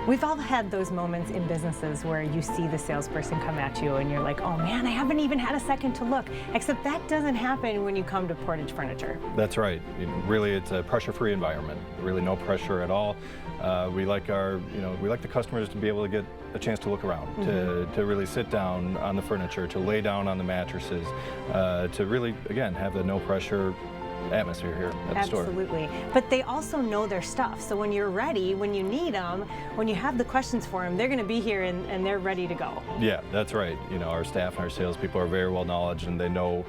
Speaker 28: We've all had those moments in businesses where you see the salesperson come at you and you're like, oh man, I haven't even had a second to look. Except that doesn't happen when you come to Portage Furniture.
Speaker 3: That's right. Really, it's a pressure-free environment. Really, no pressure at all. We like the customers to be able to get a chance to look around, to really sit down on the furniture, to lay down on the mattresses, to really, again, have the no pressure atmosphere here at the store.
Speaker 28: Absolutely. But they also know their stuff. So when you're ready, when you need them, when you have the questions for them, they're going to be here and they're ready to go.
Speaker 3: Yeah, that's right. Our staff and our salespeople are very well knowledgeable, and they know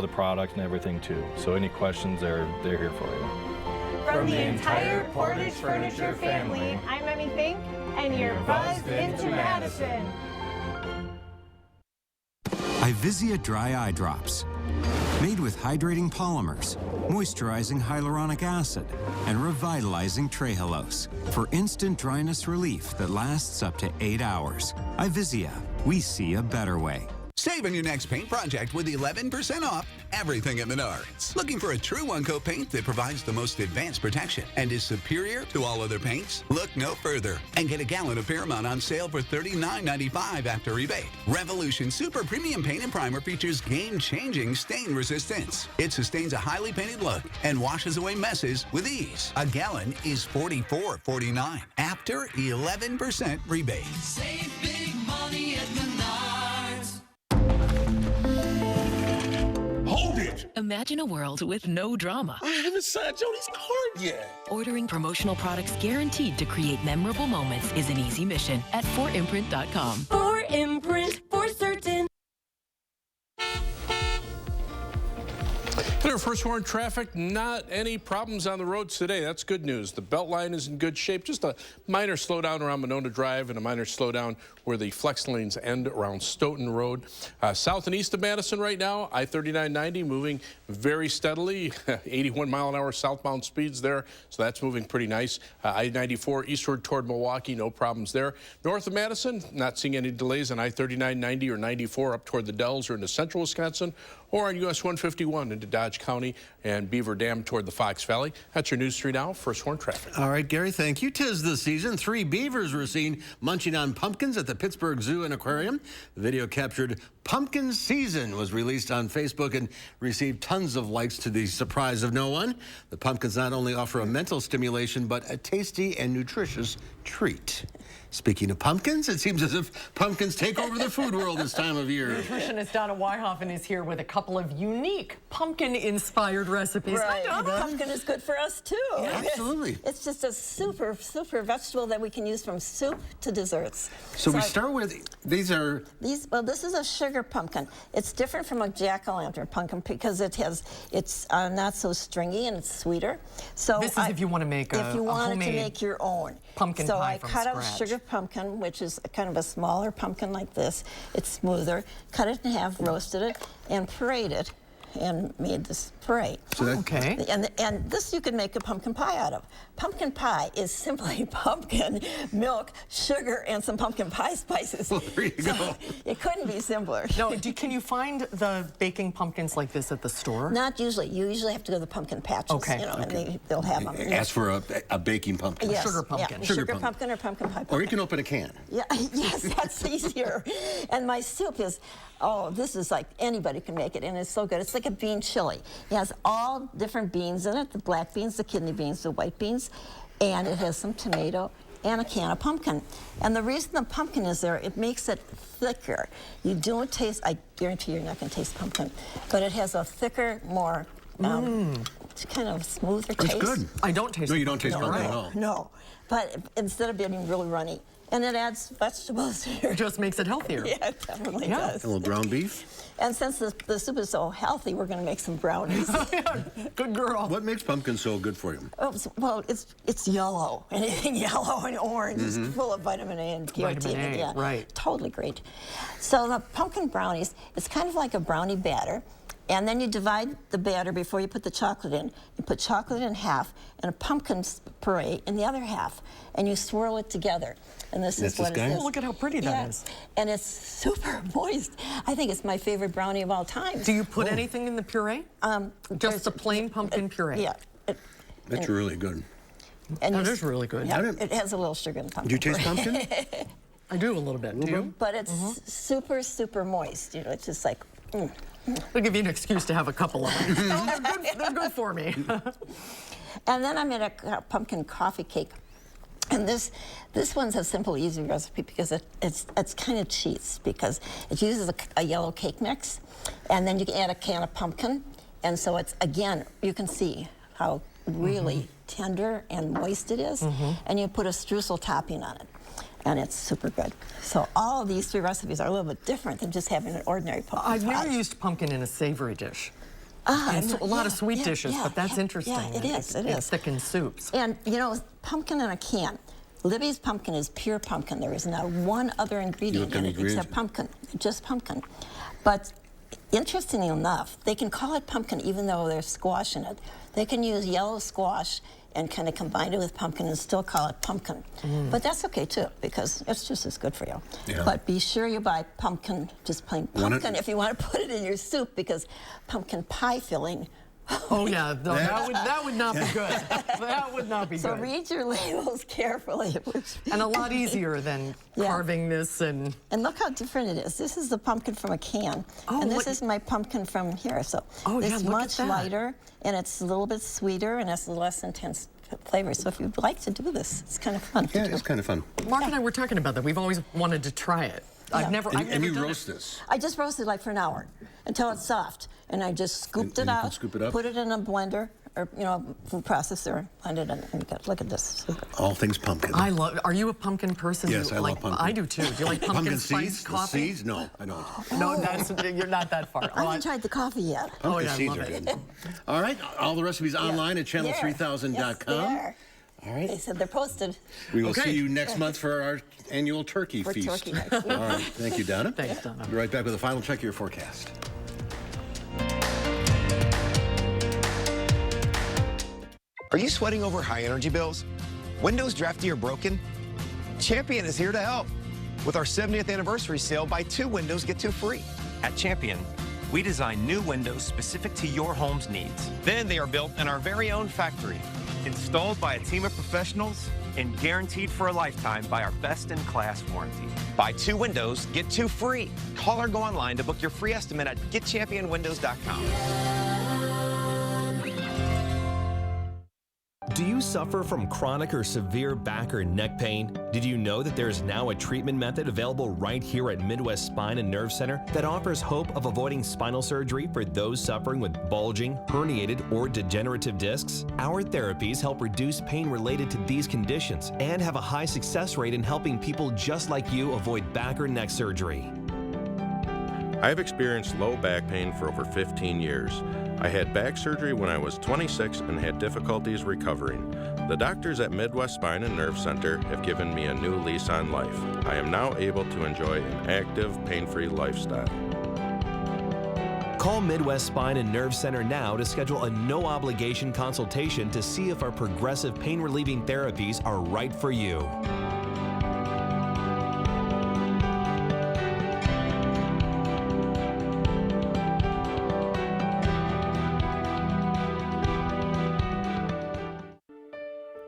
Speaker 3: the product and everything too. So any questions, they're here for you.
Speaker 28: From the entire Portage Furniture family, I'm Emmy Fink, and you're buzzed into Madison.
Speaker 4: Ivisia Dry Eye Drops. Made with hydrating polymers, moisturizing hyaluronic acid, and revitalizing trehalose for instant dryness relief that lasts up to 8 hours. Ivisia, we see a better way.
Speaker 13: Save on your next paint project with 11% off everything at Menards. Looking for a true one-coat paint that provides the most advanced protection and is superior to all other paints? Look no further and get a gallon of Paramount on sale for $39.95 after rebate. Revolution Super Premium Paint and Primer features game-changing stain resistance. It sustains a highly painted look and washes away messes with ease. A gallon is $44.49 after 11% rebate.
Speaker 18: Save big money at Menards.
Speaker 16: Hold it!
Speaker 21: Imagine a world with no drama.
Speaker 16: I haven't signed Jody's card yet.
Speaker 21: Ordering promotional products guaranteed to create memorable moments is an easy mission at 4imprint.com.
Speaker 28: 4imprint, for certain.
Speaker 19: In our first warning traffic, not any problems on the roads today. That's good news. The Beltline is in good shape. Just a minor slowdown around Monona Drive and a minor slowdown where the flex lanes end around Stoughton Road. South and east of Madison right now, I-3990 moving very steadily. 81 mile an hour southbound speeds there, so that's moving pretty nice. I-94 eastward toward Milwaukee, no problems there. North of Madison, not seeing any delays on I-3990 or 94 up toward the Dells or into central Wisconsin, or on US 151 into Dodge County and Beaver Dam toward the Fox Valley. That's your News 3 Now, First Warn Traffic.
Speaker 1: All right, Gary, thank you. 'Tis the season. 3 beavers were seen munching on pumpkins at the Pittsburgh Zoo and Aquarium. The video captured Pumpkin Season was released on Facebook and received tons of likes to the surprise of no one. The pumpkins not only offer a mental stimulation, but a tasty and nutritious treat. Speaking of pumpkins, it seems as if pumpkins take over the food world this time of year.
Speaker 2: Nutritionist Donna Weihoffen is here with a couple of unique pumpkin-inspired recipes.
Speaker 20: Right. Pumpkin is good for us, too.
Speaker 1: Yeah, absolutely.
Speaker 20: It's just a super vegetable that we can use from soup to desserts.
Speaker 1: So we start with,
Speaker 20: well, this is a sugar pumpkin. It's different from a jack-o'-lantern pumpkin because it's not so stringy and it's sweeter. So
Speaker 2: this is if you want to make
Speaker 20: if you wanted to make your own
Speaker 2: pumpkin
Speaker 20: pie. So
Speaker 2: I
Speaker 20: cut out a sugar pumpkin, which is kind of a smaller pumpkin like this. It's smoother. Cut it in half, roasted it, and pureed it, and made this puree.
Speaker 1: So
Speaker 2: okay.
Speaker 20: And this you can make a pumpkin pie out of. Pumpkin pie is simply pumpkin, milk, sugar, and some pumpkin pie spices.
Speaker 1: Well, there you go.
Speaker 20: It couldn't be simpler.
Speaker 2: No, can you find the baking pumpkins like this at the store?
Speaker 20: Not usually. You usually have to go to the pumpkin patches.
Speaker 2: Okay.
Speaker 20: And they'll have them.
Speaker 1: Ask for a baking pumpkin.
Speaker 20: Yes,
Speaker 2: sugar pumpkin.
Speaker 20: Yeah, sugar pumpkin or pumpkin pie pumpkin.
Speaker 1: Or you can open a can.
Speaker 20: Yeah, yes, that's easier. And my soup is, this is like anybody can make it, and it's so good. It's like a bean chili. It has all different beans in it, the black beans, the kidney beans, the white beans, and it has some tomato and a can of pumpkin. And the reason the pumpkin is there, it makes it thicker. You don't taste, I guarantee you're not going to taste pumpkin, but it has a thicker, more kind of smoother taste.
Speaker 1: It's good.
Speaker 2: I don't taste
Speaker 1: No, you don't taste pumpkin at all.
Speaker 20: No, but instead of being really runny, and it adds vegetables here.
Speaker 2: It just makes it healthier.
Speaker 20: Yeah, it definitely does.
Speaker 1: A little ground beef.
Speaker 20: And since the soup is so healthy, we're going to make some brownies.
Speaker 2: Good girl.
Speaker 1: What makes pumpkin so good for you?
Speaker 20: Well, it's yellow. Anything yellow and orange is full of vitamin A and biotin.
Speaker 2: Vitamin A,
Speaker 20: yeah,
Speaker 2: right.
Speaker 20: Totally great. So the pumpkin brownies, it's kind of like a brownie batter. And then you divide the batter before you put the chocolate in. You put chocolate in half and a pumpkin puree in the other half. And you swirl it together. And this is what it is.
Speaker 2: Oh, look at how pretty that is.
Speaker 20: And it's super moist. I think it's my favorite brownie of all time.
Speaker 2: Do you put anything in the puree? Just the plain pumpkin puree?
Speaker 20: Yeah.
Speaker 1: That's really good.
Speaker 20: And
Speaker 2: that is really good.
Speaker 20: Yeah, it has a little sugar in the pumpkin.
Speaker 1: Do you taste pumpkin?
Speaker 2: I do a little bit. Do you?
Speaker 20: But it's super, super moist. You know, it's just like.
Speaker 2: I'll give you an excuse to have a couple of them. They're good for me.
Speaker 20: And then I made a pumpkin coffee cake. And this one's a simple, easy recipe because it's kind of cheats because it uses a yellow cake mix, and then you can add a can of pumpkin, and so it's, again, you can see how really tender and moist it is, and you put a streusel topping on it, and it's super good. So all of these 3 recipes are a little bit different than just having an ordinary pumpkin
Speaker 2: I've
Speaker 20: pie.
Speaker 2: never used pumpkin in a savory dish. It's a lot of sweet dishes, but that's interesting.
Speaker 20: Yeah, it is.
Speaker 2: It thickens soups.
Speaker 20: And, you know, pumpkin in a can. Libby's pumpkin is pure pumpkin. There is not one other ingredient in it except pumpkin, just pumpkin. But interestingly enough, they can call it pumpkin even though there's squash in it. They can use yellow squash and kind of combine it with pumpkin and still call it pumpkin. But that's okay too, because it's just as good for you.
Speaker 1: Yeah.
Speaker 20: But be sure you buy pumpkin, just plain pumpkin, if you want to put it in your soup, because pumpkin pie filling.
Speaker 2: Oh yeah, no, that would not be good. That would not be good.
Speaker 20: So read your labels carefully.
Speaker 2: And a lot easier than carving this and
Speaker 20: look how different it is. This is the pumpkin from a can, and this is my pumpkin from here. So it's much lighter, and it's a little bit sweeter, and it's less intense flavor. So if you'd like to do this, it's kind of fun.
Speaker 1: Yeah, it's kind of fun.
Speaker 2: Mark and I were talking about that. We've always wanted to try it. I've never
Speaker 1: And you
Speaker 2: done
Speaker 1: roast
Speaker 2: it.
Speaker 1: this?
Speaker 20: I just roasted like for an hour until it's soft, and I just scooped it out, put it in a blender or food processor, blend it, and look at this.
Speaker 1: All things pumpkin.
Speaker 2: I love. Are you a pumpkin person?
Speaker 1: Yes, I love pumpkin.
Speaker 2: I do too. Do you like pumpkin spice
Speaker 1: seeds?
Speaker 2: coffee?
Speaker 1: The seeds? No, I don't.
Speaker 2: No, you're not that far.
Speaker 20: I haven't tried the coffee yet.
Speaker 1: Pumpkin seeds are good. All right, all the recipes online at channel3000.com.
Speaker 20: Yes,
Speaker 1: all right.
Speaker 20: They said they're posted.
Speaker 1: We will see you next month for our annual turkey feast.
Speaker 20: Turkey next week.
Speaker 1: All right. Thank you, Donna.
Speaker 2: Thanks, Donna.
Speaker 1: Be right back with a final check of your forecast.
Speaker 5: Are you sweating over high energy bills? Windows drafty or broken? Champion is here to help. With our 70th anniversary sale, buy 2 windows, get 2 free.
Speaker 6: At Champion, we design new windows specific to your home's needs. Then they are built in our very own factory, installed by a team of professionals, and guaranteed for a lifetime by our best-in-class warranty.
Speaker 5: Buy 2 windows, get 2 free. Call or go online to book your free estimate at getchampionwindows.com.
Speaker 7: Do you suffer from chronic or severe back or neck pain? Did you know that there is now a treatment method available right here at Midwest Spine and Nerve Center that offers hope of avoiding spinal surgery for those suffering with bulging, herniated, or degenerative discs? Our therapies help reduce pain related to these conditions and have a high success rate in helping people just like you avoid back or neck surgery.
Speaker 8: I've experienced low back pain for over 15 years. I had back surgery when I was 26 and had difficulties recovering. The doctors at Midwest Spine and Nerve Center have given me a new lease on life. I am now able to enjoy an active, pain-free lifestyle.
Speaker 7: Call Midwest Spine and Nerve Center now to schedule a no-obligation consultation to see if our progressive pain-relieving therapies are right for you.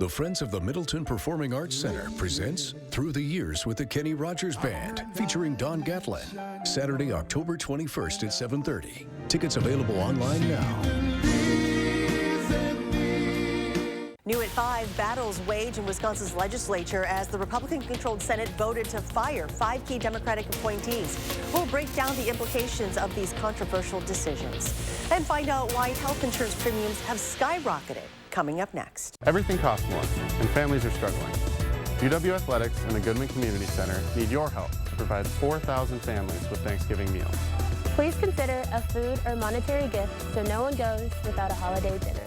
Speaker 11: The Friends of the Middleton Performing Arts Center presents Through the Years with the Kenny Rogers Band, featuring Don Gatlin, Saturday, October 21st at 7:30. Tickets available online now.
Speaker 12: New at 5, battles wage in Wisconsin's legislature as the Republican-controlled Senate voted to fire 5 key Democratic appointees. We'll break down the implications of these controversial decisions and find out why health insurance premiums have skyrocketed. Coming up next.
Speaker 22: Everything costs more, and families are struggling. UW Athletics and the Goodman Community Center need your help to provide 4,000 families with Thanksgiving meals.
Speaker 25: Please consider a food or monetary gift so no one goes without a holiday dinner.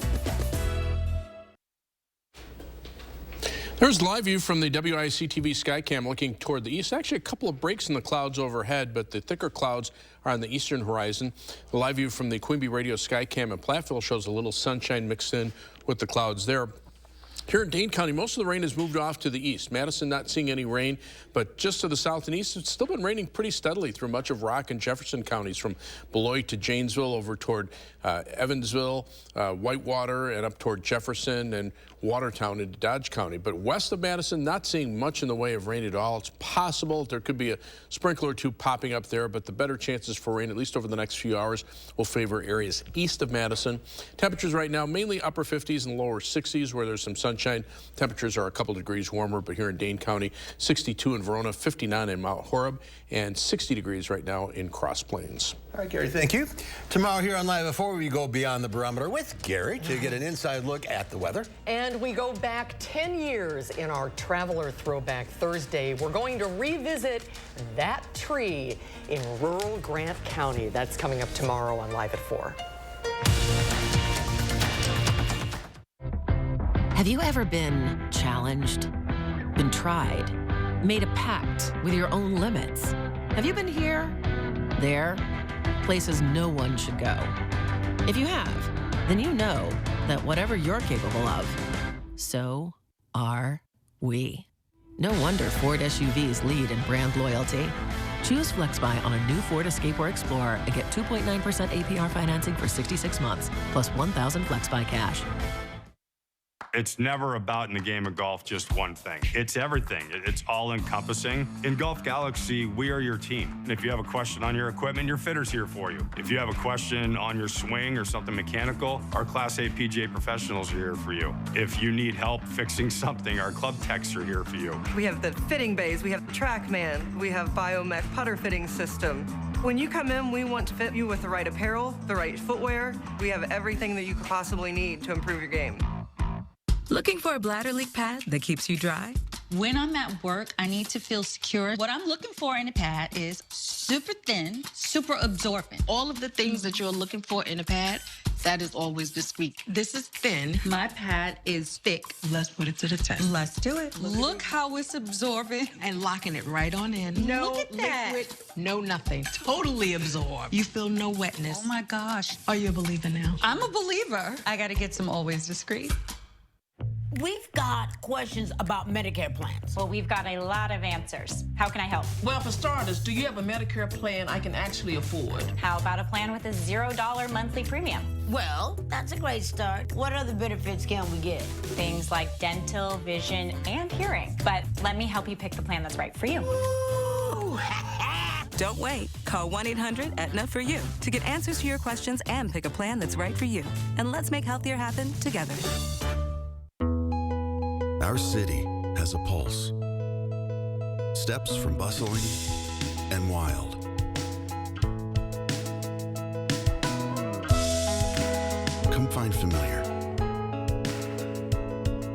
Speaker 19: There's live view from the WISC-TV Skycam looking toward the east. Actually, a couple of breaks in the clouds overhead, but the thicker clouds are on the eastern horizon. The live view from the Quimby Radio Skycam at Platteville shows a little sunshine mixed in with the clouds there. Here in Dane County, most of the rain has moved off to the east. Madison not seeing any rain, but just to the south and east, it's still been raining pretty steadily through much of Rock and Jefferson counties, from Beloit to Janesville, over toward Evansville, Whitewater, and up toward Jefferson and Watertown into Dodge County. But west of Madison, not seeing much in the way of rain at all. It's possible there could be a sprinkler or two popping up there, but the better chances for rain, at least over the next few hours, will favor areas east of Madison. Temperatures right now, mainly upper 50s and lower 60s, where there's some sunshine. Temperatures are a couple degrees warmer, but here in Dane County, 62 in Verona, 59 in Mount Horeb, and 60 degrees right now in Cross Plains.
Speaker 1: All right, Gary, thank you. Tomorrow here on Live at 4, we go beyond the barometer with Gary to get an inside look at the weather.
Speaker 2: And we go back 10 years in our Traveler Throwback Thursday. We're going to revisit that tree in rural Grant County. That's coming up tomorrow on Live at 4.
Speaker 21: Have you ever been challenged, been tried, made a pact with your own limits? Have you been here, there, places no one should go? If you have, then you know that whatever you're capable of, so are we. No wonder Ford SUVs lead in brand loyalty. Choose FlexBuy on a new Ford Escape or Explorer and get 2.9% APR financing for 66 months, plus $1,000 FlexBuy cash.
Speaker 9: It's never about, in the game of golf, just one thing. It's everything. It's all-encompassing. In Golf Galaxy, we are your team. And if you have a question on your equipment, your fitter's here for you. If you have a question on your swing or something mechanical, our Class A PGA professionals are here for you. If you need help fixing something, our club techs are here for you.
Speaker 10: We have the fitting bays, we have the TrackMan, we have Biomech putter fitting system. When you come in, we want to fit you with the right apparel, the right footwear. We have everything that you could possibly need to improve your game.
Speaker 14: Looking for a bladder leak pad that keeps you dry?
Speaker 15: When I'm at work, I need to feel secure. What I'm looking for in a pad is super thin, super absorbent.
Speaker 17: All of the things that you're looking for in a pad, that is always discreet. This is thin.
Speaker 15: My pad is thick.
Speaker 17: Let's put it to the test.
Speaker 15: Let's do it. Look how it's absorbent.
Speaker 17: And locking it right on in.
Speaker 15: No Look at that.
Speaker 17: Liquid, no nothing. Totally absorbed. You feel no wetness.
Speaker 15: Oh my gosh.
Speaker 17: Are you a believer now?
Speaker 15: I'm a believer. I gotta get some Always Discreet.
Speaker 23: We've got questions about Medicare plans.
Speaker 24: Well, we've got a lot of answers. How can I help?
Speaker 17: Well, for starters, do you have a Medicare plan I can actually afford?
Speaker 24: How about a plan with a $0 monthly premium?
Speaker 23: Well, that's a great start. What other benefits can we get?
Speaker 24: Things like dental, vision, and hearing. But let me help you pick the plan that's right for you.
Speaker 14: Don't wait. Call 1-800-AETNA for you to get answers to your questions and pick a plan that's right for you. And let's make healthier happen together.
Speaker 26: Our city has a pulse. Steps from bustling and wild. Come find familiar.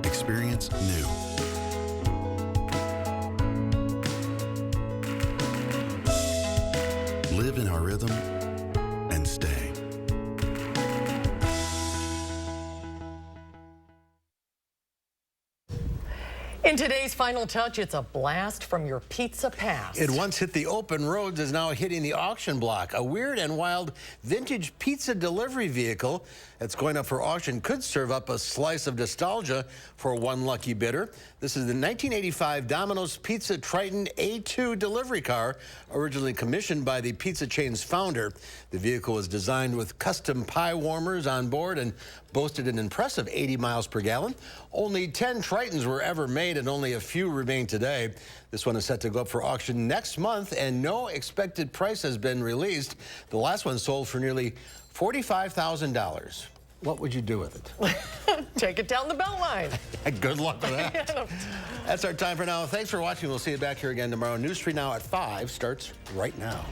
Speaker 26: Experience new. Live in our rhythm and stay.
Speaker 2: In today's Final Touch, it's a blast from your pizza past.
Speaker 1: It once hit the open roads, is now hitting the auction block. A weird and wild vintage pizza delivery vehicle that's going up for auction could serve up a slice of nostalgia for one lucky bidder. This is the 1985 Domino's Pizza Triton A2 delivery car, originally commissioned by the pizza chain's founder. The vehicle was designed with custom pie warmers on board and boasted an impressive 80 miles per gallon. Only 10 Tritons were ever made and only a few remain today. This one is set to go up for auction next month and no expected price has been released. The last one sold for nearly $45,000. What would you do with it?
Speaker 2: Take it down the Beltline.
Speaker 1: Good luck with that. That's our time for now. Thanks for watching. We'll see you back here again tomorrow. News 3 Now at 5 starts right now.